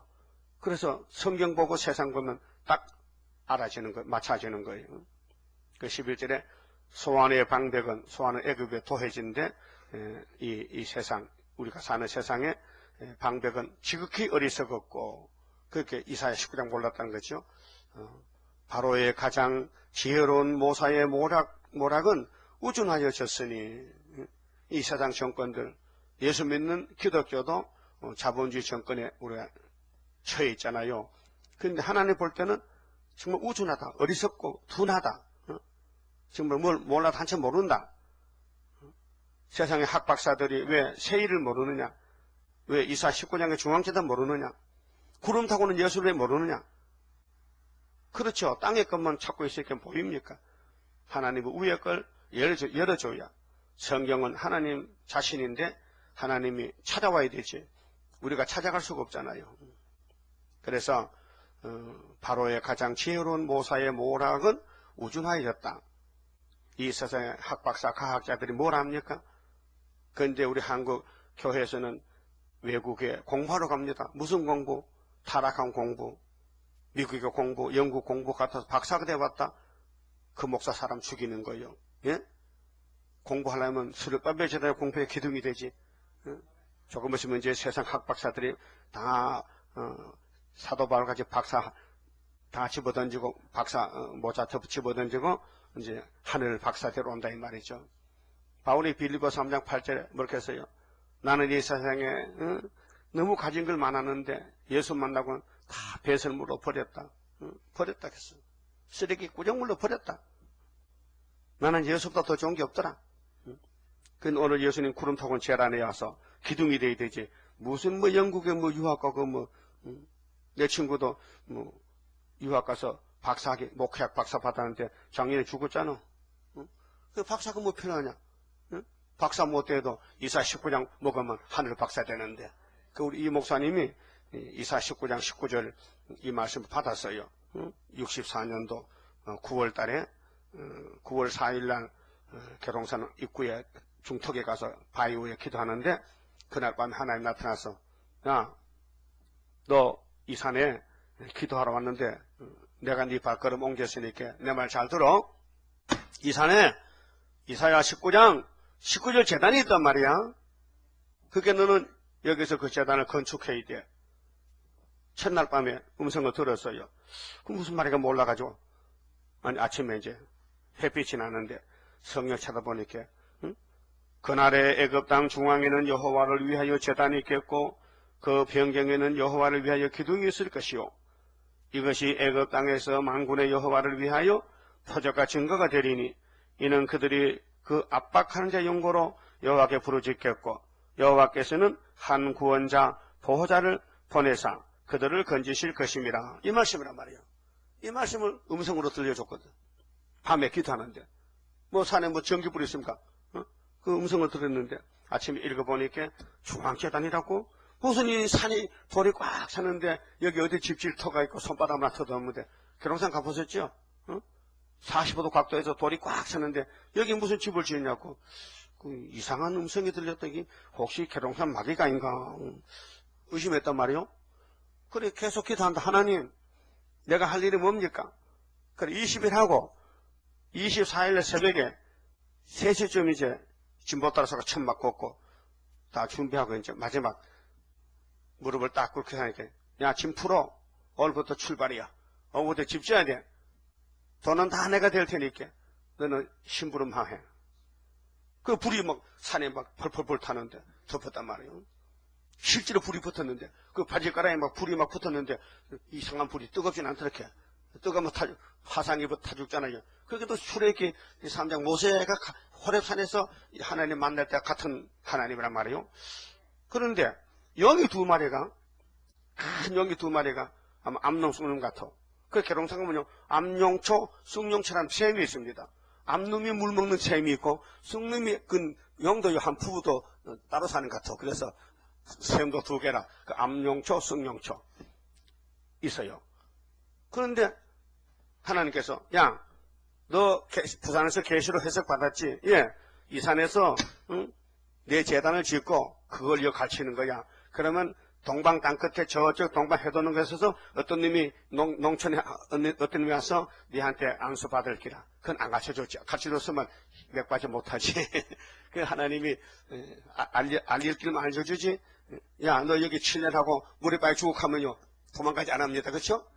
그래서 성경 보고 세상 보면 딱 알아지는 거, 맞춰지는 거예요. 그 11절에 소환의 방백은 소환은 애굽의 도해지인데 이 세상 우리가 사는 세상에 방백은 지극히 어리석었고 그렇게 이사야 19장 몰랐다는 거죠. 바로의 가장 지혜로운 모사의 모락은 우준하여졌으니 이 세상 정권들 예수 믿는 기독교도 자본주의 정권에 우리가 처해 있잖아요. 그런데 하나님 볼 때는 정말 우준하다, 어리석고 둔하다. 정말 뭘 몰라도 한참 모른다. 세상의 학박사들이 왜 세일을 모르느냐? 왜 이사 19장의 중앙재단 모르느냐? 구름 타고는 예수를 왜 모르느냐? 그렇죠. 땅의 것만 찾고 있으니까 보입니까? 하나님은 위의 걸 열어줘야. 성경은 하나님 자신인데 하나님이 찾아와야 되지. 우리가 찾아갈 수가 없잖아요. 그래서 바로의 가장 지혜로운 모사의 모락은 우준하여졌다. 이 세상의 학박사 과학자들이 뭘 합니까? 그런데 우리 한국 교회에서는 외국에 공부하러 갑니다. 무슨 공부? 타락한 공부, 미국의 공부, 영국 공부 같아서 박사가 돼봤다. 그 목사 사람 죽이는 거예요. 예? 공부하려면 수렵밥에 제대로 공부에 기둥이 되지. 예? 조금 있으면 이제 세상 학박사들이 다 사도 바울같이 박사 다 집어던지고 박사 모자 집어던지고 이제 하늘 박사대로 온다 이 말이죠. 바울이 빌립보 3장 8절에 뭐렇게 했어요? 나는 이 세상에 너무 가진 걸 많았는데 예수 만나고 다 배설물로 버렸다. 버렸다 했어. 쓰레기 꾸정물로 버렸다. 나는 예수보다 더 좋은 게 없더라. 근데 오늘 예수님 구름 타고 제란에 와서 기둥이 돼야 되지. 무슨 뭐 영국에 뭐 유학 가고 뭐 내 친구도 뭐 유학 가서 박사학위 목회학 박사 받았는데 작년에 죽었잖아. 그 박사가 뭐 편하냐? 박사 못 돼도 이사 19장 먹으면 하늘 박사 되는데 그 우리 이 목사님이 이사 19장 19절 이 말씀을 받았어요. 64년도 9월 달에 9월 4일 날 계룡산 입구에 중턱에 가서 바위 위에 기도하는데 그날 밤에 하나님 나타나서 야, 너 이 산에 기도하러 왔는데 내가 네 발걸음 옮겼으니까 내 말 잘 들어. 이 산에 이사야 19장 19절 제단이 있단 말이야. 그게 너는 여기서 그 제단을 건축해야 돼. 첫날 밤에 음성을 들었어요. 그 무슨 말인가 몰라가지고 아니 아침에 이제 햇빛이 나는데 성령 찾아보니까 그날에 애굽 땅 중앙에는 여호와를 위하여 제단이 있겠고 그 변경에는 여호와를 위하여 기둥이 있을 것이요 이것이 애굽 땅에서 만군의 여호와를 위하여 표적과 증거가 되리니 이는 그들이 그 압박하는 자 용고로 여호와께 부르짖겠고 여호와께서는 한 구원자 보호자를 보내사 그들을 건지실 것임이라. 이 말씀이란 말이에요. 이 말씀을 음성으로 들려줬거든. 밤에 기도하는데 뭐 산에 뭐 전기불이 있습니까? 그 음성을 들었는데 아침에 읽어보니까 중앙재단이라고. 무슨 이 산이 돌이 꽉 차는데 여기 어디 집질터가 있고 손바닥 하나 터졌는데 계룡산 가보셨죠? 45도 각도에서 돌이 꽉 차는데 여기 무슨 집을 지었냐고. 그 이상한 음성이 들렸더니 혹시 계룡산 마귀가 아닌가 의심했단 말이요. 그래 계속 기도한다. 하나님 내가 할 일이 뭡니까? 그래 20일 하고 24일 새벽에 3시쯤 이제 진보 따라서가 천막 걷고 다 준비하고 이제 마지막 무릎을 딱 꿇게 하니까 야 짐 풀어. 오늘부터 출발이야. 오늘부터 집 지어야 돼. 돈은 다 내가 될 테니까 너는 심부름하해. 그 불이 막 산에 막 펄펄펄 타는데 덮었단 말이에요. 실제로 불이 붙었는데 그 바지가랑에 막 불이 막 붙었는데 이상한 불이 뜨겁진 않더렇게. 뜨거우면 화상이 타 죽잖아요. 그게도 출애굽기 3장 모세가 호렙산에서 하나님 만날 때 같은 하나님이란 말이에요. 그런데 영이 두 마리가 큰 영이 두 마리가 아마 암놈 쏘는 것 같아. 그 계룡상에 보면 암룡초, 쑥룡초라는 샘이 있습니다. 암놈이 물 먹는 샘이 있고 쑥놈이 그 영도요 한 부부도 따로 사는 것 같아. 그래서 샘도 두 개라. 그 암룡초, 쑥룡초 있어요. 그런데 하나님께서 야, 너 부산에서 계시로 해석 받았지? 예. 이 산에서 응? 내 재단을 짓고 그걸 이어 가르치는 거야. 그러면 동방 땅끝에 저쪽 동방 해돋는 곳에서 어떤 님이 농촌에 어떤 님이 와서 니한테 안수 받을 기라. 그건 안 가르쳐줬지. 가르쳐줬으면 맥받지 못하지. 그 하나님이 알릴 길만 알려주지. 야, 너 여기 7년 하고 물에 빠져 죽어가면요 도망가지 안 합니다. 그렇죠?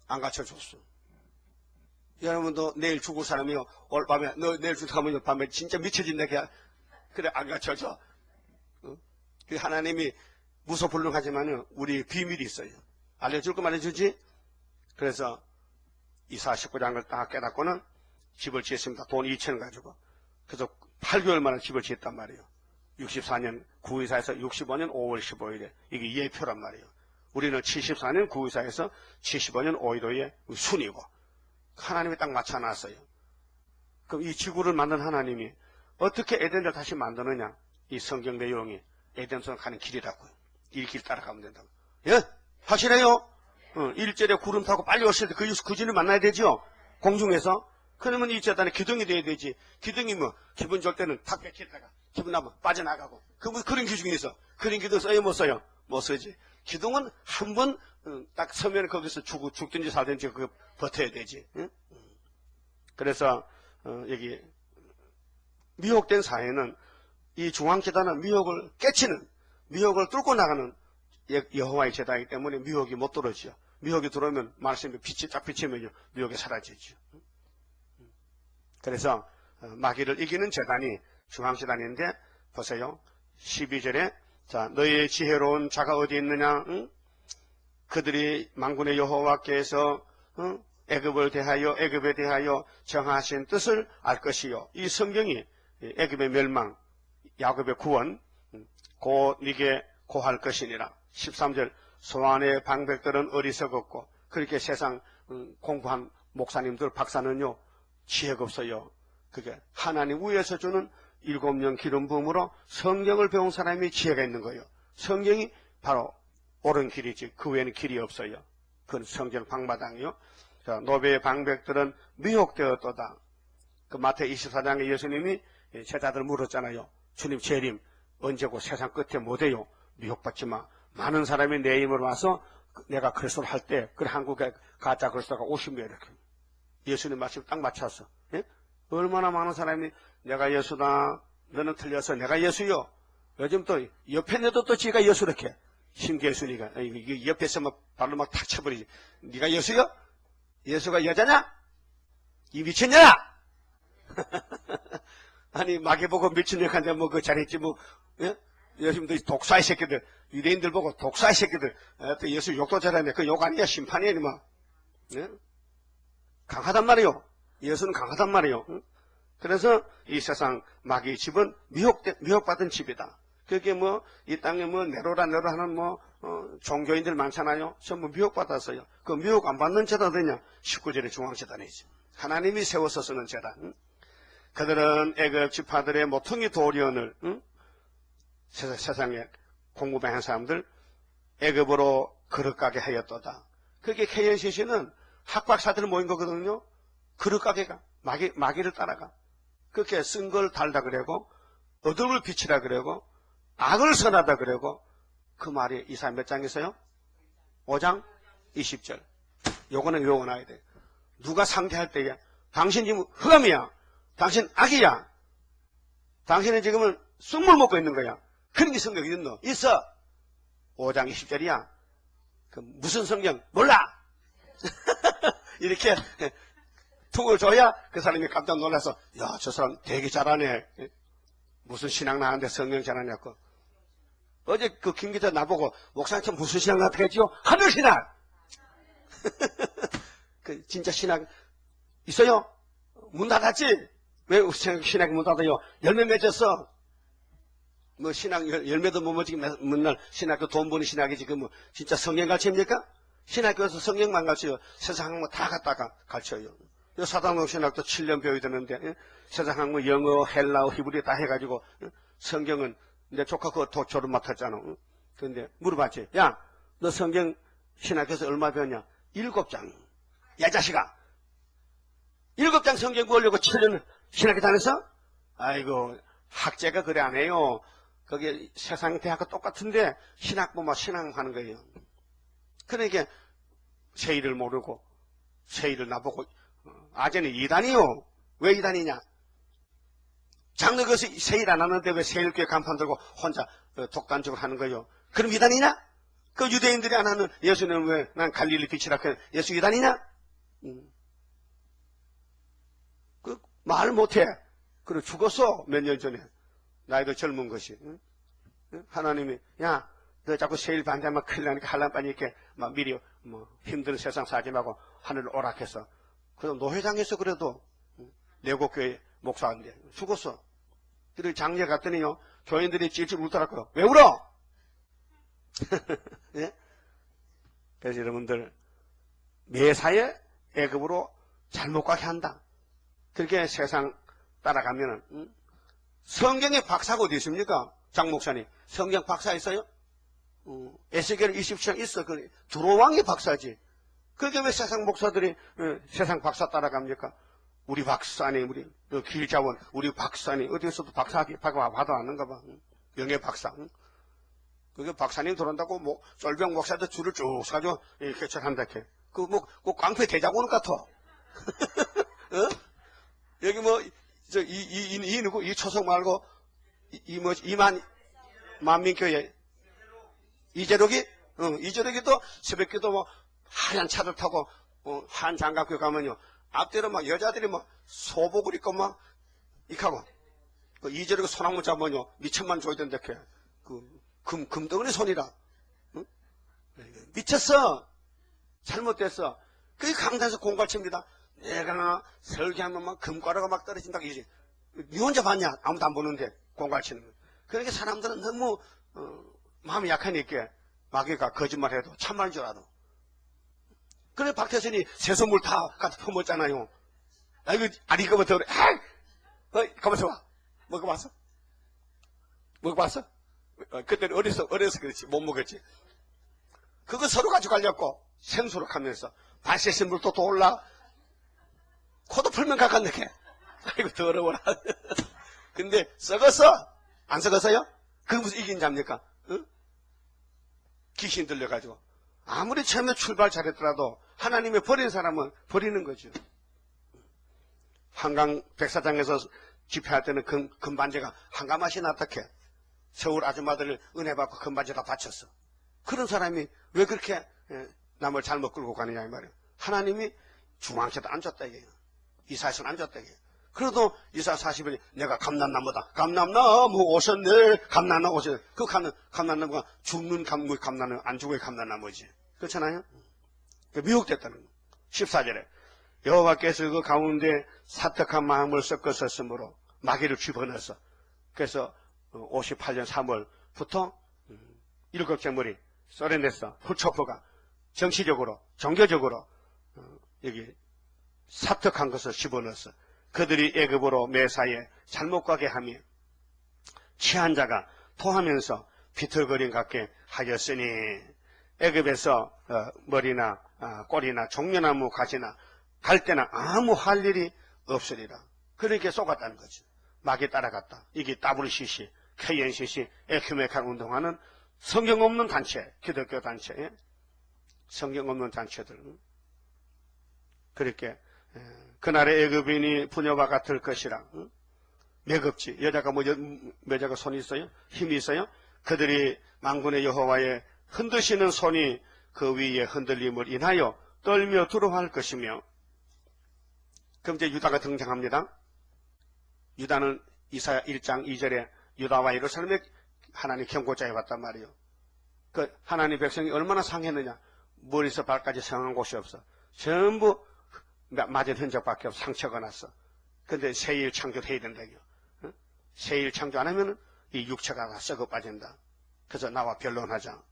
안 가르쳐줬어. 여러분도 내일 죽을 사람이요 오늘 밤에 너 내일 죽으면 밤에 진짜 미쳐진다. 그래 안 가르쳐줘. 그 하나님이 무소불능하지만은 우리 비밀이 있어요. 알려줄 거 말해주지. 그래서 이사 19장을 딱 깨닫고는 집을 지었습니다. 돈 2,000원 가지고. 그래서 8개월 만에 집을 지었단 말이에요. 64년 구의사에서 65년 5월 15일에 이게 예표란 말이에요. 우리는 74년 구의사에서 75년 5일호에 순이고 하나님이 딱 맞춰놨어요. 그럼 이 지구를 만든 하나님이 어떻게 에덴을 다시 만드느냐? 이 성경 내용이 에덴성을 가는 길이라고요. 이 길 따라가면 된다고. 예? 확실해요? 1절에 구름 타고 빨리 오실 때 그 주님 만나야 되죠? 공중에서. 그러면 이 재단에 기둥이 돼야 되지. 기둥이 뭐, 기분 좋을 때는 탁 뺏기다가, 기분 나면 빠져나가고. 그런 기둥이 있어. 그런 기둥 써요, 못 써요? 못 쓰지. 기둥은 한 번 딱 서면 거기서 죽든지 살든지 그거 버텨야 되지. 응? 그래서, 여기, 미혹된 사회는 이 중앙재단은 미혹을 깨치는, 미혹을 뚫고 나가는 여호와의 제단이기 때문에 미혹이 못 들어오죠. 미혹이 들어오면 말씀이 빛이 딱 비치면요 미혹이 사라지죠. 그래서 마귀를 이기는 제단이 중앙재단인데 보세요. 12절에 자 너희의 지혜로운 자가 어디 있느냐? 응? 그들이 만군의 여호와께서 응? 애굽에 대하여 정하신 뜻을 알 것이요. 이 성경이 애굽의 멸망, 야곱의 구원, 곧 네게 고할 것이니라. 13절 소환의 방백들은 어리석었고 그렇게 세상 공부한 목사님들 박사는요 지혜가 없어요. 그게 하나님 위에서 주는 7명 기름 부음으로 성경을 배운 사람이 지혜가 있는 거예요. 성경이 바로 옳은 길이지 그 외에는 길이 없어요. 그건 성경 방마당이요. 자, 노베의 방백들은 미혹되었도다. 그 마태 24장에 예수님이 제자들 물었잖아요. 주님 재림 언제고 세상 끝에 못해요. 미혹받지 마. 많은 사람이 내 힘으로 와서 내가 그리스도를 할 때 그래 한국에 가짜 그리스도가 50명 이렇게 예수님 말씀 딱 맞춰서 예? 얼마나 많은 사람이 내가 예수다 너는 틀려서 내가 예수요. 요즘 또 옆에 내도 또 지가 예수 이렇게 신기했으니까 옆에서 막 발로 막 탁 쳐버리지. 네가 예수요? 예수가 여자냐? 이 미쳤냐? 아니 마귀 보고 미친놈한테 뭐 그 잘했지 뭐 예? 요즘도 독사의 새끼들 유대인들 보고 독사의 새끼들 또 예수 욕도 잘하네. 그 욕 아니야 심판이야 뭐 예? 강하단 말이요. 예수는 강하단 말이요. 응? 그래서 이 세상 마귀의 집은 미혹받은 집이다. 그게 뭐 이 땅에 뭐 내로라 하는 뭐 종교인들 많잖아요. 전부 미혹받았어요. 그 미혹 안 받는 재단 되냐? 19절의 중앙재단이지. 하나님이 세워서 쓰는 재단. 응? 그들은 애굽 지파들의 모퉁이 도련을 응? 세상에 공부한 사람들 애굽으로 그릇가게 하였도다. 그게 KNCC는 학박사들 모인 거거든요. 그릇가게가 마귀를 따라가. 그렇게 쓴 걸 달다 그러고 어둠을 비치라 그러고 악을 선하다 그러고 그 말이 이사야 몇 장에서요? 5장 20절. 요거는 외워놔야 돼. 누가 상대할 때야 당신 지금 흑암이야. 당신 악이야. 당신은 지금은 쑥물 먹고 있는 거야. 그런 게 성경이 있노? 있어. 5장 20절이야. 그 무슨 성경? 몰라. 이렇게 툭을 줘야 그 사람이 깜짝 놀라서 야, 저 사람 되게 잘하네. 무슨 신앙 나는데 성경 잘하냐고. 어제 그 김 기자 나보고 목사님 무슨 신앙 나왔겠지요? 하늘 신앙. 그 진짜 신앙 있어요? 문 닫았지? 왜 신앙이 문 닫아요? 열매 맺었어. 뭐 신앙 열매도 못 맺지 맨날 신학 돈 버는 신학이지 그 뭐 진짜 성경 가르칩니까? 신학교에서 성경만 가르쳐요. 세상 학문 다 갖다가 가르쳐요. 사단옥 신학도 7년 배워야 되는데 세상 학문 영어, 헬라어, 히브리 다 해가지고 성경은 내 조카 그거 졸업 맡았잖아. 그런데 물어봤지. 야, 너 성경 신학교에서 얼마 배웠냐? 7장. 야 자식아, 7장 성경 배우려고 7년 신학교 다녔어? 아이고, 학제가 그래 안 해요. 거기 세상 대학과 똑같은데 신학부만 신앙하는 거예요. 그러니까 세일을 모르고 세일을 나보고 아재는 이단이요. 왜 이단이냐? 장로 교수 세일 안 하는데 왜 세일교회 간판 들고 혼자 독단적으로 하는 거예요? 그럼 이단이냐? 그 유대인들이 안 하는 예수는 왜 난 갈릴리 빛이라 그래? 예수 이단이냐? 그 말 못해. 그리고 죽었어. 몇 년 전에. 나이도 젊은 것이. 하나님이 야, 너 자꾸 세일 반대하면 큰일 나니까 한란반이 이렇게 막 미리 뭐 힘든 세상 사지 말고 하늘을 오락해서. 그래서 노회장에서 그래도 내곡교회 목사인데 죽었어. 그리고 장례 갔더니요, 교인들이 찔찔 울더라고요. 왜 울어? 예? 그래서 여러분들 매사에 애급으로 잘못 가게 한다. 그렇게 세상 따라가면은 성경의 박사가 어디 있습니까? 장 목사님 성경 박사 있어요? 에스겔 27장 있어. 그 두로왕이 박사지. 그게 왜 세상 목사들이 세상 박사 따라갑니까? 우리 박사님, 우리 길자원, 우리 박사님 어디서도 박사 받아왔는가 봐. 명예 박사. 그게 박사님 들어온다고 뭐 쫄병 목사도 줄을 쭉 서가지고 개척한다 이렇게. 그 뭐 그 깡패 대장원 같아. 어? 여기 뭐 저 이 누구 이 초성 말고 만민교회 이재록이 이재록이도 새벽기도 뭐 하얀 차를 타고 한 장갑교 가면요 앞뒤로 막 여자들이 막 소복을 입고 막 이하고 그 이재록이 소나무 잡으면요 미천만 줘야 된다 이렇게 그 금덩어리 손이라. 응? 미쳤어. 잘못됐어. 그게 강단에서 공갈칩니다. 내가 설계하면 막 금가루가 막 떨어진다고 이제 니 혼자 봤냐? 아무도 안 보는데 공갈치는 거. 그러니까 사람들은 너무 마음이 약하니까 마귀가 거짓말해도 참말인 줄 알아. 그래 박태선이 새소물 다 갖다 퍼먹었잖아요. 아이고 아리까부터 그래. 가만있어 봐. 먹어봤어? 먹어봤어? 그때는 어려서 그렇지 못 먹었지. 그거 서로 가져가려고 생수로 하면서 발세신 물도 또 올라 코도 풀면 가깝네. 아이고 더러워라. 근데 썩었어? 안 썩었어요? 그게 무슨 이긴 잡니까? 응? 귀신 들려가지고 아무리 처음에 출발 잘했더라도 하나님의 버린 사람은 버리는 거죠. 한강 백사장에서 집회할 때는 금반지가 한가맛이 나tak해. 서울 아줌마들을 은혜 받고 금반지가 바쳤어. 그런 사람이 왜 그렇게 남을 잘못 끌고 가느냐 이 말이에요. 하나님이 중앙체도 안 줬다 이게요. 이사야서는 안 줬다 이게요. 그래도 이사야 40일 내가 감람나무다. 감람나무 오셨네. 감람나무 오셨네. 그 감람나무가 죽는 감람나무 안 죽어야 감람나무지. 그렇잖아요. 미혹됐다는 거. 14절에 여호와께서 그 가운데 사특한 마음을 섞었었으므로 마귀를 집어넣었어. 그래서 58년 3월부터 일곱째머리 쏘레네서 후초프가 정치적으로 종교적으로 여기 사특한 것을 집어넣었어. 그들이 애굽으로 매사에 잘못 가게 하며 취한 자가 토하면서 비틀거림 같게 하였으니 애굽에서 머리나 꼬리나 종려나무 가지나 갈 때나 아무 할 일이 없으리라. 그렇게 쏘갔다는 거죠. 마귀 따라갔다. 이게 WCC, KNCC, 에큐메칸 운동하는 성경 없는 단체, 기독교 단체, 성경 없는 단체들. 그렇게 그날의 애굽인이 부녀와 같을 것이라. 매겁지. 여자가 여자가 손이 있어요? 힘이 있어요? 그들이 만군의 여호와의 흔드시는 손이 그 위에 흔들림을 인하여 떨며 두려워할 것이며. 그럼 이제 유다가 등장합니다. 유다는 이사야 1장 2절에 유다와 예루살렘에 하나님 경고자에 왔단 말이에요. 그 하나님 백성이 얼마나 상했느냐. 머리에서 발까지 성한 곳이 없어. 전부 맞은 흔적밖에 없어. 상처가 났어. 근데 새일 창조해야 된다. 새일 창조 안 하면 이 육체가 다 썩어 빠진다. 그래서 나와 변론하자.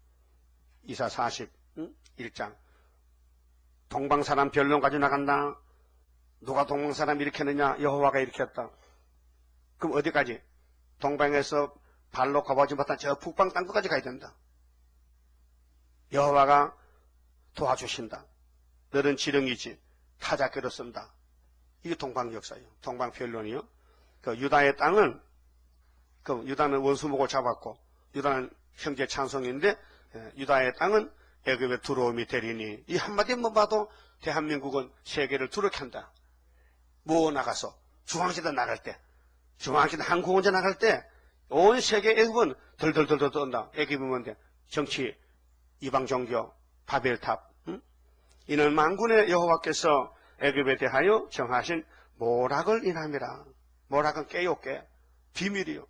이사 41장 동방사람 변론 가지고 나간다. 누가 동방사람 일으켰느냐? 여호와가 일으켰다. 그럼 어디까지? 동방에서 발로 가보지 못한 저 북방 땅끝까지 가야 된다. 여호와가 도와주신다. 너는 지렁이지 타작기로 쓴다. 이게 동방 역사예요. 동방 변론이요. 그 유다의 땅은 그 유다는 원수목을 잡았고 유다는 형제 찬송인데 유다의 땅은 애굽에 들어옴이 되리니 이 한마디만 봐도 대한민국은 세계를 두렵게 뭐 나가서 중앙시대 나갈 때 중앙시대 항공운전 나갈 때 온 세계 애굽은 덜덜덜덜 떤다. 애굽이면 정치 이방 종교 바벨탑 이는 만군의 여호와께서 애굽에 대하여 정하신 모락을 인함이라. 모락은 깨요 깨. 비밀이요.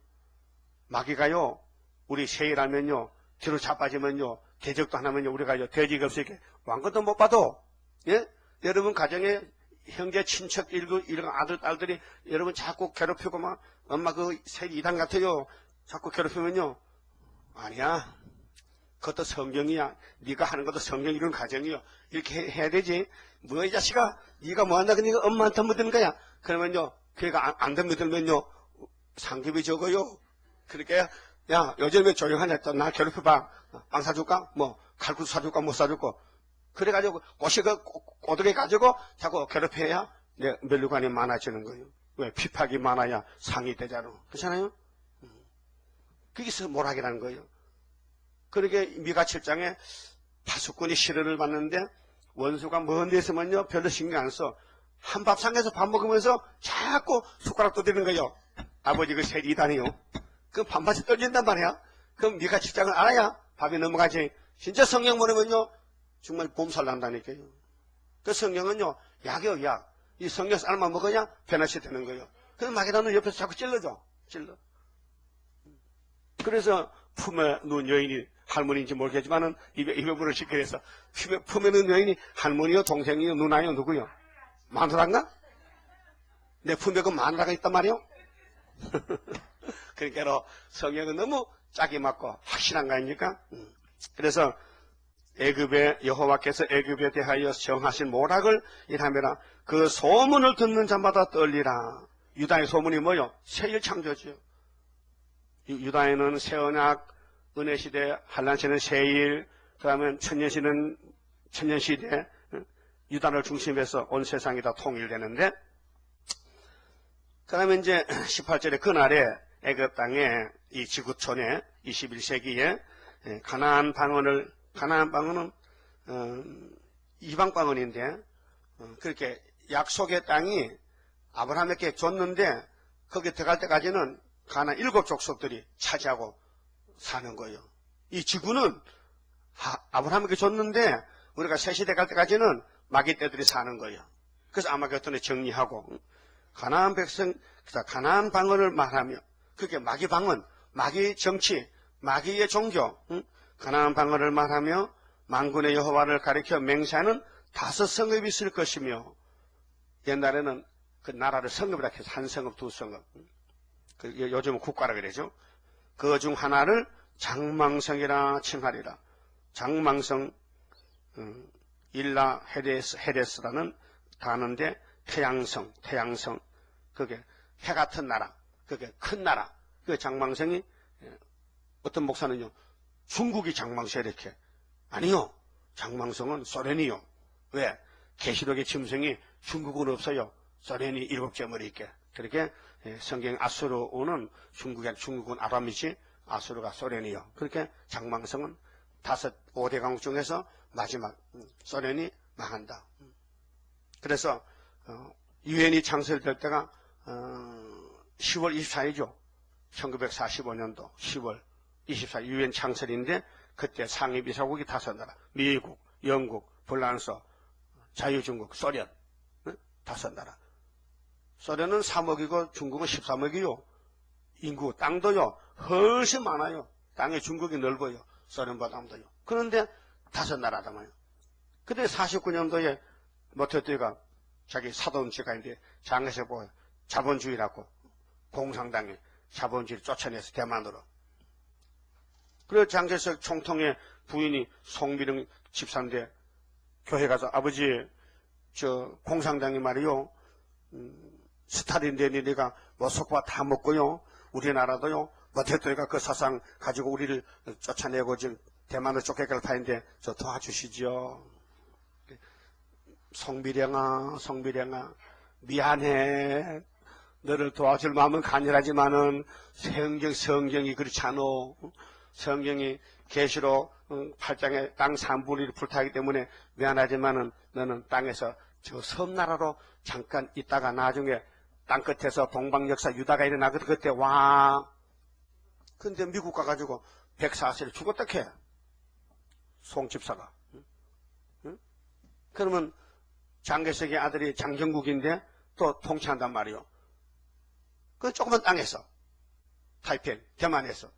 마귀가요 우리 세일하면요 뒤로 자빠지면요 대적도 안 하면요 우리가요 대지가 없으니까 왕것도 못 봐도 예? 여러분 가정에 형제 친척 일가 아들 딸들이 여러분 자꾸 괴롭히고 막 엄마 그 세일 이단 같아요 자꾸 괴롭히면요 아니야 그것도 성경이야. 네가 하는 것도 성경 이런 가정이요. 이렇게 해야 되지. 뭐 이 자식아 네가 뭐한다 그러니까 엄마한테 묻는 거야. 그러면요 걔가 안 묻으면요 상급이 적어요. 그러니까 야 요즘에 조용하냐 또 나 괴롭혀봐. 빵 사줄까? 뭐 칼국수 사줄까? 못 사줄까? 그래가지고 꼬시가 꼬드게 가지고 자꾸 괴롭혀야 내 면류관이 많아지는 거예요. 왜? 피팍이 많아야 상이 되잖아. 그렇잖아요? 그게 모락이라는 거예요. 그러게 미가 7장에 파수꾼이 시련을 받는데 원수가 먼 데 있으면요 별로 신경 안 써. 한밥상에서 밥 먹으면서 자꾸 숟가락 떠드는 거예요. 아버지 그 세 이단이요. 그럼 반반씩 떨어진단 말이야. 그럼 미가 7장을 알아야 밥이 넘어가지. 진짜 성경 모르면요 정말 몸살 난다니까요. 그 성경은요 약이요 약. 이 성경 쌀만 먹어야 변화시 되는 거예요. 그래서 마귀라는 옆에서 자꾸 찔러줘. 찔러. 그래서 품에 누운 여인이 할머니인지 모르겠지만은 입에 물을 시켜서 품에 누운 여인이 할머니요 동생이요 누나요 누구요? 마누라인가? 내 품에 그 마누라가 있단 말이요? 그러니까 성경은 너무 짝이 맞고 확실한 거 아닙니까? 그래서 애굽의 여호와께서 애굽에 대하여 정하신 모락을 일하매라. 그 소문을 듣는 자마다 떨리라. 유다의 소문이 뭐요? 세일 창조지요. 유다에는 새언약, 은혜시대, 한란시대는 세일, 그 다음에 천년시대, 유다를 중심해서 온 세상이 다 통일되는데, 그 다음에 이제 18절에 그날에 애굽 땅에 이 지구촌에 21세기에 가나안 방언은 이방 방언인데, 그렇게 약속의 땅이 아브라함에게 줬는데, 거기 들어갈 때까지는 가나안 7족속들이 차지하고 사는 거예요. 이 지구는 아브라함에게 줬는데 우리가 새 시대 갈 때까지는 마귀 떼들이 사는 거예요. 그래서 아마겟돈에 정리하고 가나안 백성, 가나안 방언을 말하며 그게 마귀 방언, 마귀 정치, 마귀의 종교, 가나안 방언을 말하며 만군의 여호와를 가리켜 맹세하는 5성읍이 있을 것이며 옛날에는 그 나라를 성읍이라 해서 한 성읍, 두 성읍. 요즘은 국가라 그러죠. 그 중 하나를 장망성이라 칭하리라. 장망성, 일라 헤레스라는 단어인데 태양성, 그게 해 같은 나라, 그게 큰 나라. 그 장망성이 어떤 목사는요, 중국이 장망성 이렇게. 아니요, 장망성은 소련이요. 왜? 계시록의 짐승이 중국은 없어요. 소련이 7개 머리 있게. 그렇게 성경 아수르는 중국은 아람이지 아수르가 소련이요. 그렇게 장망성은 5대 강국 중에서 마지막 소련이 망한다. 그래서 유엔이 창설될 때가 10월 24일이죠. 1945년도 10월 24일 유엔 창설인데 그때 상위비사국이 5나라. 미국, 영국, 프랑스, 자유중국, 소련 5나라. 소련은 3억이고 중국은 13억이요. 인구, 땅도요. 훨씬 많아요. 땅에 중국이 넓어요. 소련보다도요. 그런데 5나라다 말이에요. 그때 49년도에 모태뚜이가 자기 사돈지가인데 장에서 보고 자본주의라고 공산당이 자본주의를 쫓아내서 대만으로. 그래서 장개석 총통의 부인이 송미령 집사인데 교회 가서 아버지 저 공산당이 말이요 스탈린들이 내가 모스크바 다 먹고요 우리나라도요 뭐 대통령가 그 사상 가지고 우리를 쫓아내고 지금 대만을 쫓겨갈 파인데 저 도와주시죠. 성비령아 미안해. 너를 도와줄 마음은 간절하지만은 성경이 그렇지 않어. 성경이 계시록 8장에 땅 3분의 1을 불타기 때문에 미안하지만은 너는 땅에서 저 섬나라로 잠깐 있다가 나중에 땅끝에서 동방역사 유다가 일어나거든. 그때 와. 근데 미국 가가지고 140일 죽었다 캐. 송집사가. 응? 그러면 장개석의 아들이 장정국인데 또 통치한단 말이요. 그 조그만 땅에서 타이펜, 대만에서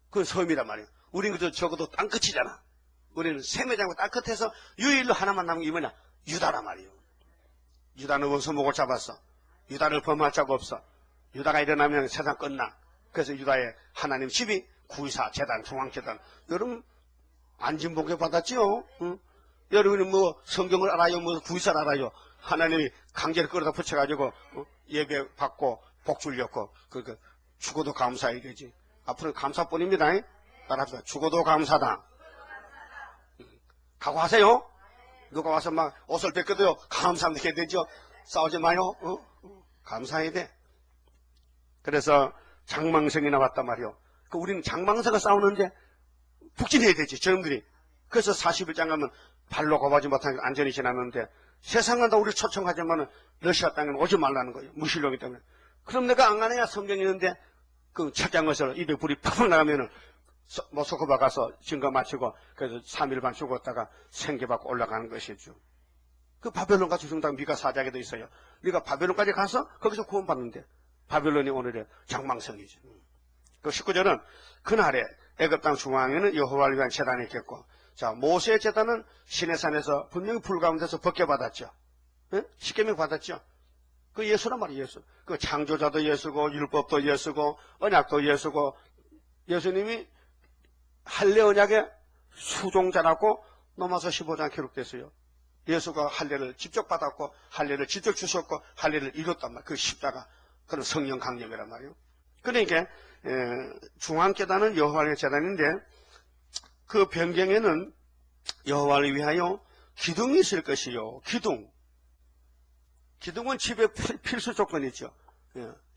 그 섬이란 말이에요. 우린 그저 적어도 땅끝이잖아. 우리는 세매장고 땅끝에서 유일로 하나만 남은 게 뭐냐? 유다란 말이에요. 유다는 원수목을 잡았어. 유다를 범할 자가 없어. 유다가 일어나면 세상 끝나. 그래서 유다의 하나님 집이 구이사 재단, 중앙재단. 여러분 안진복에 받았지요? 응? 여러분은 뭐 성경을 알아요? 뭐 구이사를 알아요? 하나님이 강제로 끌어다 붙여가지고 예배 받고 복 줄렸고 그러니까 죽어도 감사해야 되지. 앞으로는 감사뿐입니다. 따라합시다. 죽어도 감사다. 각오하세요. 누가 와서 막 옷을 벗겨도요 감사합니다 해야 되죠. 싸우지 마요. 감사해야 돼. 그래서 장망성이 나왔단 말이요. 그 우리는 장망성과 싸우는데 북진해야 되지. 저놈들이. 그래서 41장 가면 발로 가보지 못하니까 안전히 지났는데 세상은 다 우리 초청하지만은 러시아 땅에는 오지 말라는 거예요. 무신론이기 때문에. 그럼 내가 안 가느냐? 성경이 있는데 그 철장 것을 입에 불이 팍팍 나가면은 모스크바 가서 증거 마치고 그래서 3일 반 죽었다가 생계받고 올라가는 것이죠. 그 바벨론 가서 죽는다고 미가 4장에도 있어요. 우리가 바벨론까지 가서 거기서 구원받는데 바벨론이 오늘의 장망성이죠. 그 19절은 그날에 애굽 땅 중앙에는 여호와를 위한 제단이 있겠고 자 모세의 제단은 시내산에서 분명히 불 가운데서 벗겨받았죠. 십계명 받았죠. 그 예수란 말이에요. 예수. 그 창조자도 예수고 율법도 예수고 언약도 예수고 예수님이 할례 언약의 수종자라고 로마서 15장 기록됐어요. 예수가 할례를 직접 받았고 할례를 직접 주셨고 할례를 이뤘단 말이에요. 그 십자가 그런 성령 강림이란 말이에요. 그러니까 중앙제단은 여호와의 제단인데 그 변경에는 여호와를 위하여 기둥이 있을 것이요. 기둥은 집에 필수 조건이죠.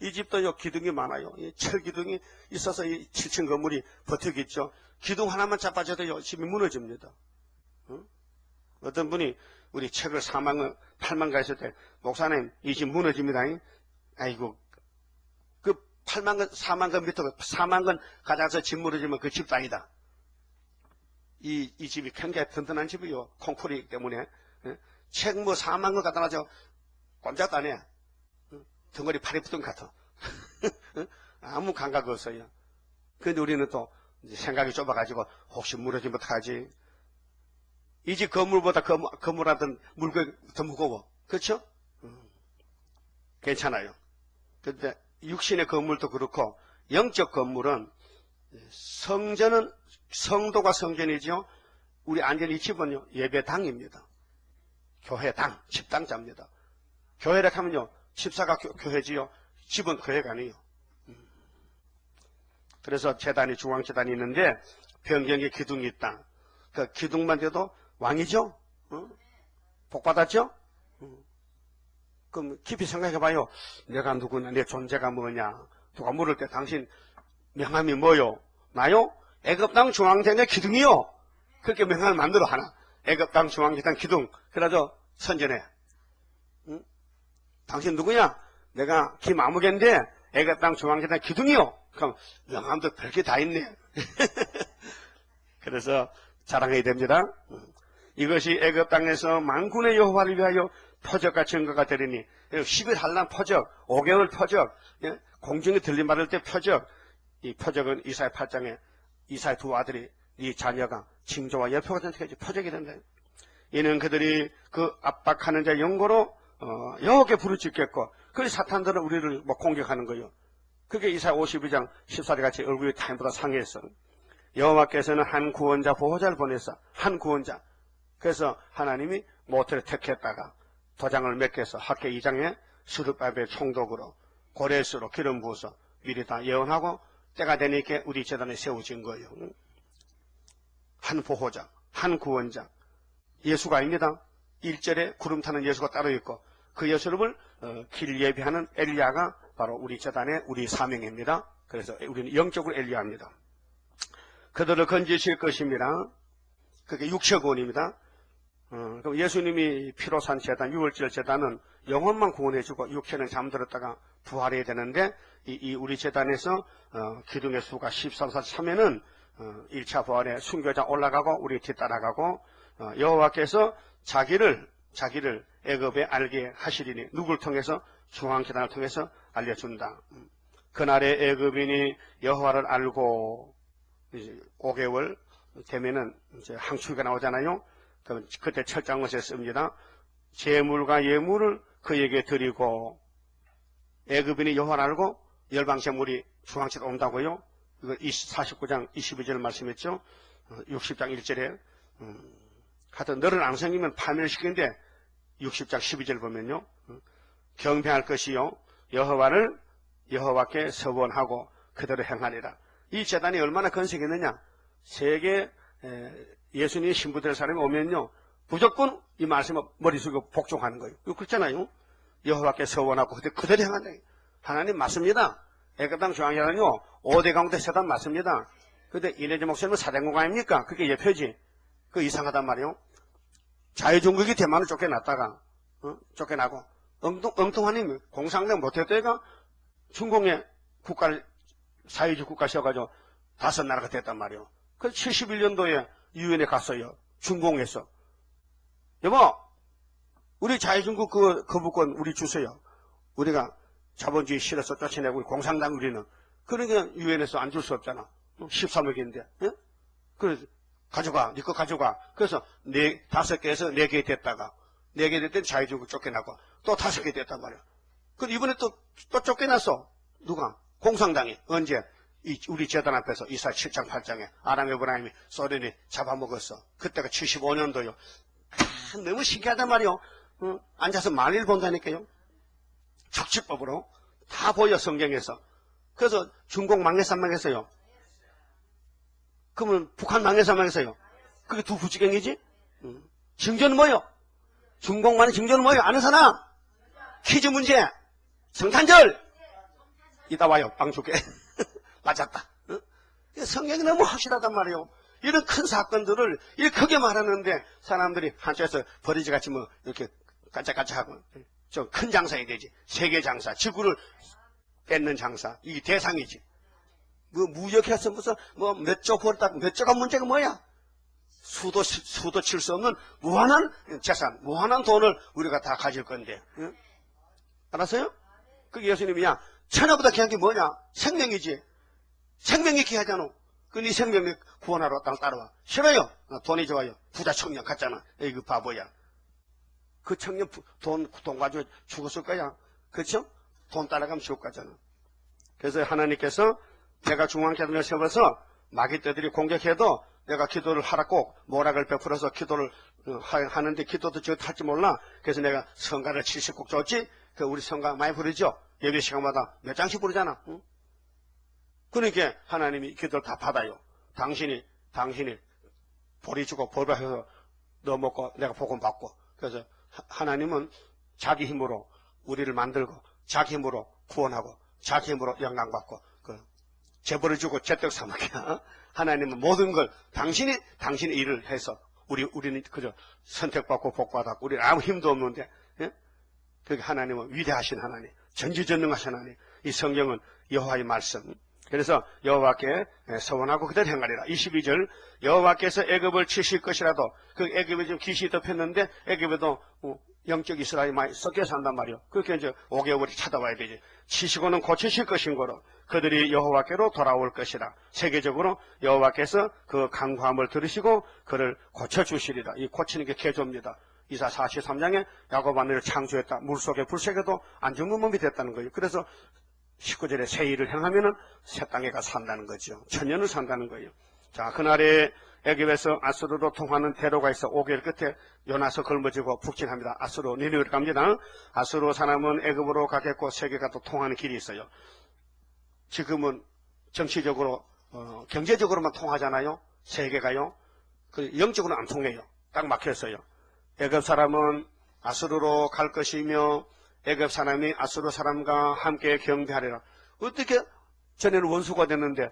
이 집도 기둥이 많아요. 철 기둥이 있어서 이 7층 건물이 버티겠죠. 기둥 하나만 자빠져도 집이 무너집니다. 어떤 분이 우리 책을 8만 가 했을 때 목사님 이 집 무너집니다. 아이고 그 8만 건 4만 건 밑에 4만 건 가져가서 집 무너지면 그 집도 아니다. 이 집이 굉장히 튼튼한 집이요. 콩쿠리이기 때문에 책 뭐 4만 건 갖다 놔서 꼼짝도 안 해. 덩어리 팔이 붙은 것 같아. 아무 감각 없어요. 그런데 우리는 또 생각이 좁아가지고 혹시 무너지면 어떡하지? 이 집 건물보다 건물하던 물건이 더 무거워. 그렇죠? 괜찮아요. 그런데 육신의 건물도 그렇고 영적 건물은 성전은 성도가 성전이죠. 우리 안전 이 집은요 예배당입니다. 교회당, 집당자입니다. 교회라 하면요 집사가 교회지요. 집은 교회가 아니에요. 그래서 제단이 중앙제단이 있는데 변경에 기둥이 있다. 그 기둥만 돼도 왕이죠. 복 받았죠. 그럼 깊이 생각해봐요. 내가 누구냐, 내 존재가 뭐냐. 누가 물을 때 당신 명함이 뭐요? 나요? 애굽 땅 중앙제단의 기둥이요. 그렇게 명함을 만들어 하나. 애굽 땅 중앙제단 기둥. 그래서 선전해. 당신 누구냐? 내가 김아무개인데 애굽 땅 중앙제단 기둥이요. 그럼 명함도 별게 다 있네. 그래서 자랑해야 됩니다. 이것이 애굽 땅에서 만군의 여호와를 위하여 표적과 증거가 되리니 11한란 표적, 5개월 표적, 공중에 들림 받을 때 표적. 이 표적은 이사야 8장에 이사야 두 아들이 이 자녀가 징조와 예표가 된 표적이 된다. 이는 그들이 그 압박하는 자 영고로 여호와께 부르짖겠고 그래서 사탄들은 우리를 뭐 공격하는 거예요. 그게 이사야 52장 14절 같이 얼굴이 타인보다 상해했어. 여호와께서는 한 구원자 보호자를 보내서 한 구원자 그래서 하나님이 모태를 택했다가 도장을 몇 개서 학계 2장에 스룹바벨 총독으로 고레스로 기름 부어서 미리 다 예언하고 때가 되니까 우리 제단에 세워진 거예요. 한 보호자, 한 구원자, 예수가 아닙니다. 1절에 구름 타는 예수가 따로 있고 그 예수를 길 예비하는 엘리야가 바로 우리 제단의 우리 사명입니다. 그래서 우리는 영적으로 엘리야입니다. 그들을 건지실 것입니다. 그게 육체구원입니다. 그럼 예수님이 피로 산 제단, 6월절 제단은 영혼만 구원해주고 육체는 잠들었다가 부활해야 되는데 이 우리 제단에서 기둥의 수가 14사 차면은 1차 부활에 순교자 올라가고 우리 뒤따라가고 여호와께서 자기를 애굽에 알게 하시리니 누굴 통해서 중앙계단을 통해서 알려준다. 그날의 애굽인이 여호와를 알고 이제 5개월 되면은 이제 항축이가 나오잖아요. 그럼 그때 철장 것에 씁니다. 제물과 예물을 그에게 드리고 애굽인이 여호와를 알고 열방제물이 중앙체로 온다고요. 이거 49장 22절 말씀했죠. 60장 1절에 하여튼 너를 안 섬기면 파멸시키는데 60장 12절 보면요. 경배할 것이요 여호와께 서원하고 그대로 행하리라. 이 제단이 얼마나 건색했느냐. 세계 예수님 신부될 사람이 오면요 무조건 이 말씀을 머리 숙이고 복종하는 거예요. 그렇잖아요. 여호와께 서원하고 그대로 행한다. 하나님 맞습니다. 애굽당 중앙제단은요 5대 강대 세단 맞습니다. 근데 이내지 목사님은 사대국 아닙니까? 그게 예표지. 그 이상하단 말이에요. 자유중국이 대만을 쫓겨났다가 쫓겨나고 엉뚱하니 공산당 못했다가 중공의 국가를 사회주의 국가 세워가지고 5나라가 됐단 말이에요. 그래서 71년도에 유엔에 갔어요. 중공에서. 여보, 우리 자유중국 그 거부권 우리 주세요. 우리가 자본주의 싫어서 쫓아내고 공산당 우리는. 그러니까 유엔에서 안 줄 수 없잖아. 13억인데. 예? 그래서 가져가. 네 거 가져가. 그래서 5개에서 4개 됐다가 4개 됐더니 자유중국 쫓겨나고 또 5개 됐단 말이야. 그럼 이번에 또 쫓겨났어. 누가? 공산당이. 언제? 우리 제단 앞에서 이사 7장 8장에 아람 에브라임이 소련이 잡아먹었어. 그때가 75년도요. 너무 신기하단 말이요. 앉아서 만일 본다니까요. 적치법으로 다 보여 성경에서. 그래서 중공 망해서 안 망했어요. 그러면 북한 망해서 안 망했어요. 그게 두 부지경이지? 증거는 뭐요? 중공만의 증거는 뭐요? 아는 사람? 퀴즈 문제. 성탄절. 이따 와요. 빵 줄게. 맞았다. 성경이 너무 확실하단 말이에요. 이런 큰 사건들을 이렇게 크게 말하는데 사람들이 한쪽에서 버리지같이 뭐 이렇게 깜짝깜짝하고 좀 큰 장사이 되지. 세계 장사, 지구를 뺏는 장사. 이게 대상이지. 뭐 무역해서 무슨 뭐 몇 조 벌었다, 몇 조가 문제가 뭐야? 수도 칠 수 없는 무한한 재산, 무한한 돈을 우리가 다 가질 건데. 응? 알았어요? 그게 예수님이야. 천하보다 귀한 게 뭐냐? 생명이지. 생명이 귀하잖아. 그 네 생명을 구원하러 땅 따라와. 싫어요. 돈이 좋아요. 부자 청년 같잖아. 에이 그 바보야. 그 청년 돈 가지고 죽었을 거야. 그렇죠? 돈 따라가면 죽을 거잖아. 그래서 하나님께서 내가 중앙계단을 세워서 마귀떼들이 공격해도 내가 기도를 하라 꼭 모락을 베풀어서 기도를 하는데 기도도 저 탈지 몰라. 그래서 내가 성가를 70곡 줬지. 그 우리 성가 많이 부르죠. 예배 시간마다 몇 장씩 부르잖아. 응? 그러니까 하나님이 기도를 다 받아요. 당신이 보리 주고 벌 받아서 너 먹고 내가 복음 받고. 그래서 하나님은 자기 힘으로 우리를 만들고 자기 힘으로 구원하고 자기 힘으로 영광 받고 재벌을 주고 재떡 삼게. 하나님은 모든 걸 당신이 일을 해서 우리는 그저 선택받고 복받았고 우리는 아무 힘도 없는데. 예? 그게 하나님은 위대하신 하나님, 전지전능하신 하나님. 이 성경은 여호와의 말씀. 그래서 여호와께 서원하고 그대로 행하리라. 22절 여호와께서 애굽을 치실 것이라도 그 애굽에 지금 귀신이 덮였는데 애굽에도 영적 이스라엘이 많이 섞여 산단 말이에요. 그렇게 이제 5개월이 찾아와야 되지. 치시고는 고치실 것인 거로 그들이 여호와께로 돌아올 것이라. 세계적으로 여호와께서 그 간구함을 들으시고 그를 고쳐주시리라. 이 고치는 게 개조입니다. 이사 43장에 야곱 아내를 창조했다. 물속에 불새겨도 안 죽는 몸이 됐다는 거예요. 그래서 19절에 새 일을 행하면은 새 땅에 가 산다는 거죠. 천년을 산다는 거예요. 자, 그날에 애굽에서 아수르로 통하는 대로가 있어 5개월 끝에 요나서 걸머지고 북진합니다. 아수르 니느웨로 갑니다. 아수르 사람은 애굽으로 가겠고 세계가 또 통하는 길이 있어요. 지금은 정치적으로 경제적으로만 통하잖아요. 세계가요. 그 영적으로는 안 통해요. 딱 막혔어요. 애굽 사람은 아수르로 갈 것이며 애굽 사람이 아수르 사람과 함께 경배하리라. 어떻게 전에는 원수가 됐는데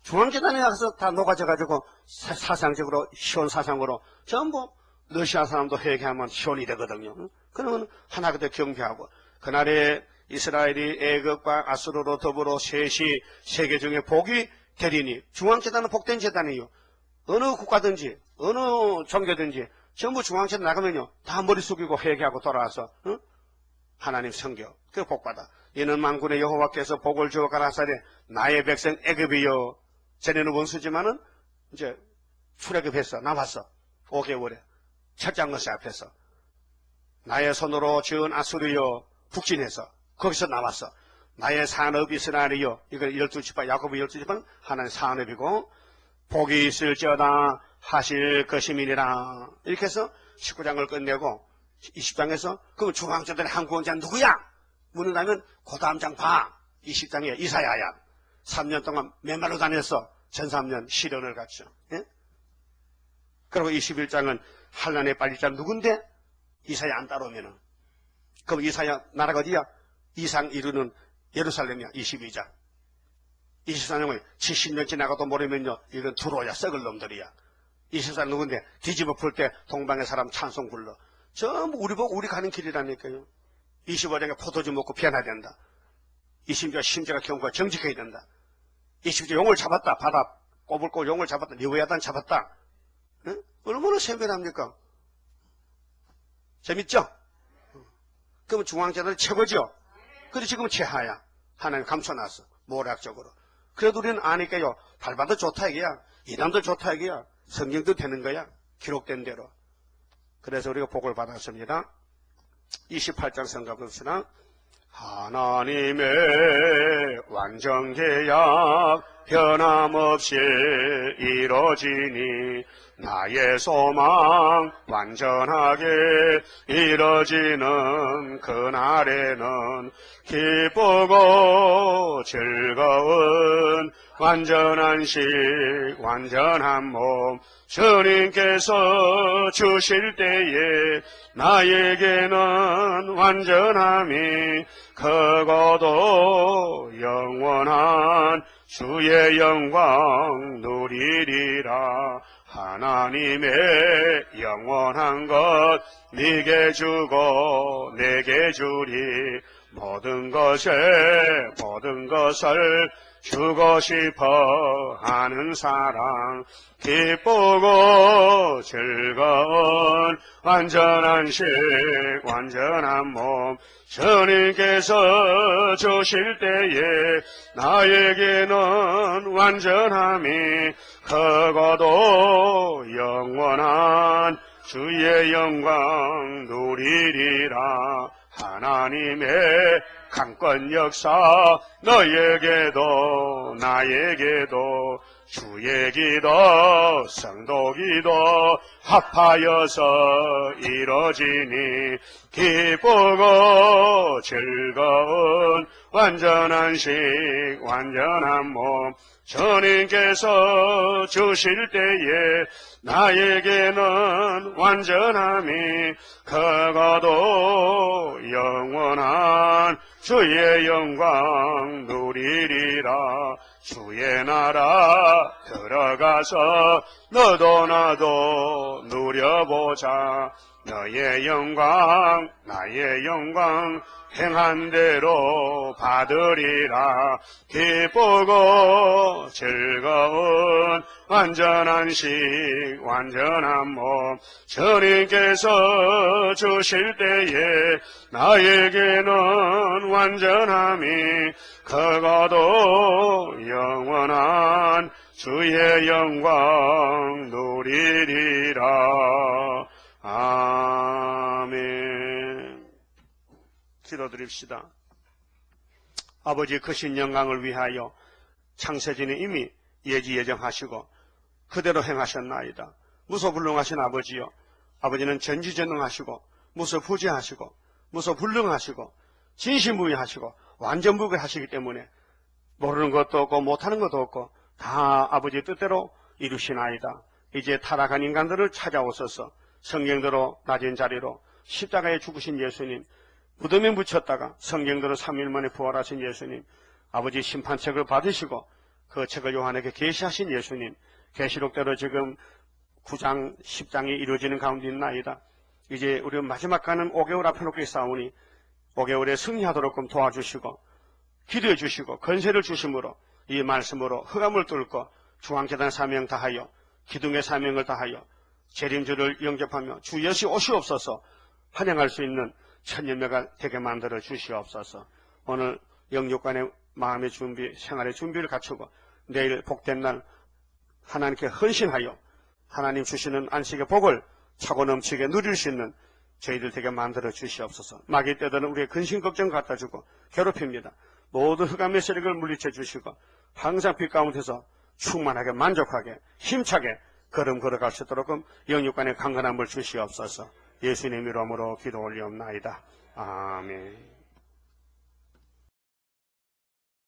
중앙재단에 가서 다 녹아져가지고 사상적으로 시온 사상으로 전부 러시아 사람도 회개하면 시온이 되거든요. 그러면 하나 그대 경배하고 그날에 이스라엘이 애굽과 아수르로 더불어 셋이 세계 중에 복이 되리니 중앙재단은 복된 재단이에요. 어느 국가든지 어느 종교든지 전부 중앙재단 나가면요 다 머리 숙이고 회개하고 돌아와서 하나님 섬겨 그 복받아. 이는 만군의 여호와께서 복을 주어 가라사대 나의 백성 애굽이여. 전에는 원수지만은 이제 출애굽해서 나왔어. 5개월에 첫장 것이 앞에서 나의 손으로 지은 아수르여 북진해서 거기서 나왔어. 나의 산업 이스라엘이여. 이거 12지파 야곱의 12지파는 하나의 산업이고 복이 있을지어다 하실 것임이니라. 이렇게 해서 19장을 끝내고 20장에서 그럼 중앙재단의 한 구원자 누구야? 묻는다면 그 다음 장 봐. 20장에 이사야야. 3년 동안 맨발로 다녔어. 전 3년 시련을 갔죠. 예? 그리고 21장은 한란에 빠질 자 누군데? 이사야 안 따라오면은. 그럼 이사야 나라가 어디야? 이상 이루는 예루살렘이야. 22장. 24장은 70년 지나가도 모르면요. 이건 두로야. 썩을 놈들이야. 24장 누군데? 뒤집어 풀 때 동방의 사람 찬송 불러. 전부 우리 보고 우리 가는 길이라니까요. 25장에 포도주 먹고 변해야 된다. 20장 심지가 경고가 정직해야 된다. 20장 용을 잡았다. 바다 꼬불꼬 용을 잡았다. 리브야단 잡았다. 응? 얼마나 선별합니까? 재밌죠? 그러면 중앙재단은 최고죠? 그런데 지금은 최하야. 하나님 감춰놨어. 모략적으로. 그래도 우리는 아니까요. 발바도 좋다 이게야. 이단도 좋다 이게야. 성경도 되는 거야. 기록된 대로. 그래서 우리가 복을 받았습니다. 28장 성가 봅시다. 하나님의 완전계약 변함없이 이뤄지니 나의 소망 완전하게 이뤄지는 그날에는 기쁘고 즐거운 완전한 식 완전한 몸 주님께서 주실 때에 나에게는 완전함이 크고도 영원한 주의 영광 누리리라. 하나님의 영원한 것 네게 주고 내게 주리. 모든 것을 주고 싶어 하는 사랑 기쁘고 즐거운 완전한 식 완전한 몸 주님께서 주실 때에 나에게는 완전함이 크고도 영원한 주의 영광 누리리라. 하나님의 강권 역사 너에게도 나에게도 주의 기도 성도 기도 합하여서 이뤄지니 기쁘고 즐거운 완전한 식 완전한 몸 주님께서 주실 때에 나에게는 완전함이 크고도 영원한 주의 영광 누리리라. 주의 나라 들어가서 너도 나도 누려보자. 너의 영광 나의 영광 행한 대로 받으리라. 기쁘고 즐거운 완전한 식 완전한 몸 주님께서 주실 때에 나에게는 완전함이 크고도 영원한 주의 영광 누리리라. 아멘. 기도드립시다. 아버지 크신 영광을 위하여 창세전에 이미 예지예정하시고 그대로 행하셨나이다. 무소불능하신 아버지여, 아버지는 전지전능하시고 무소부재하시고 무소불능하시고 진실무의하시고 완전무결하시기 때문에 모르는 것도 없고 못하는 것도 없고 다 아버지의 뜻대로 이루시나이다. 이제 타락한 인간들을 찾아오셔서 성경대로 낮은 자리로 십자가에 죽으신 예수님, 무덤에 묻혔다가 성경대로 3일 만에 부활하신 예수님, 아버지 심판책을 받으시고 그 책을 요한에게 계시하신 예수님, 계시록대로 지금 9장, 10장이 이루어지는 가운데 있나이다. 이제 우리 마지막 가는 5개월 앞에 놓고 싸우니 5개월에 승리하도록 도와주시고 기도해 주시고 건세를 주심으로 이 말씀으로 흑암을 뚫고 중앙계단 사명 다하여 기둥의 사명을 다하여 재림주를 영접하며 주 예수 오시옵소서 환영할 수 있는 천년매가 되게 만들어 주시옵소서. 오늘 영육간의 마음의 준비, 생활의 준비를 갖추고 내일 복된 날 하나님께 헌신하여 하나님 주시는 안식의 복을 차고 넘치게 누릴 수 있는 저희들 되게 만들어 주시옵소서. 마귀 때들은 우리의 근심 걱정 갖다 주고 괴롭힙니다. 모든 흑암의 세력을 물리쳐 주시고 항상 빛 가운데서 충만하게 만족하게 힘차게 걸음 걸어갈 수 있도록 영육간의 강건함을 주시옵소서. 예수님 이름으로 기도 올리옵나이다. 아멘.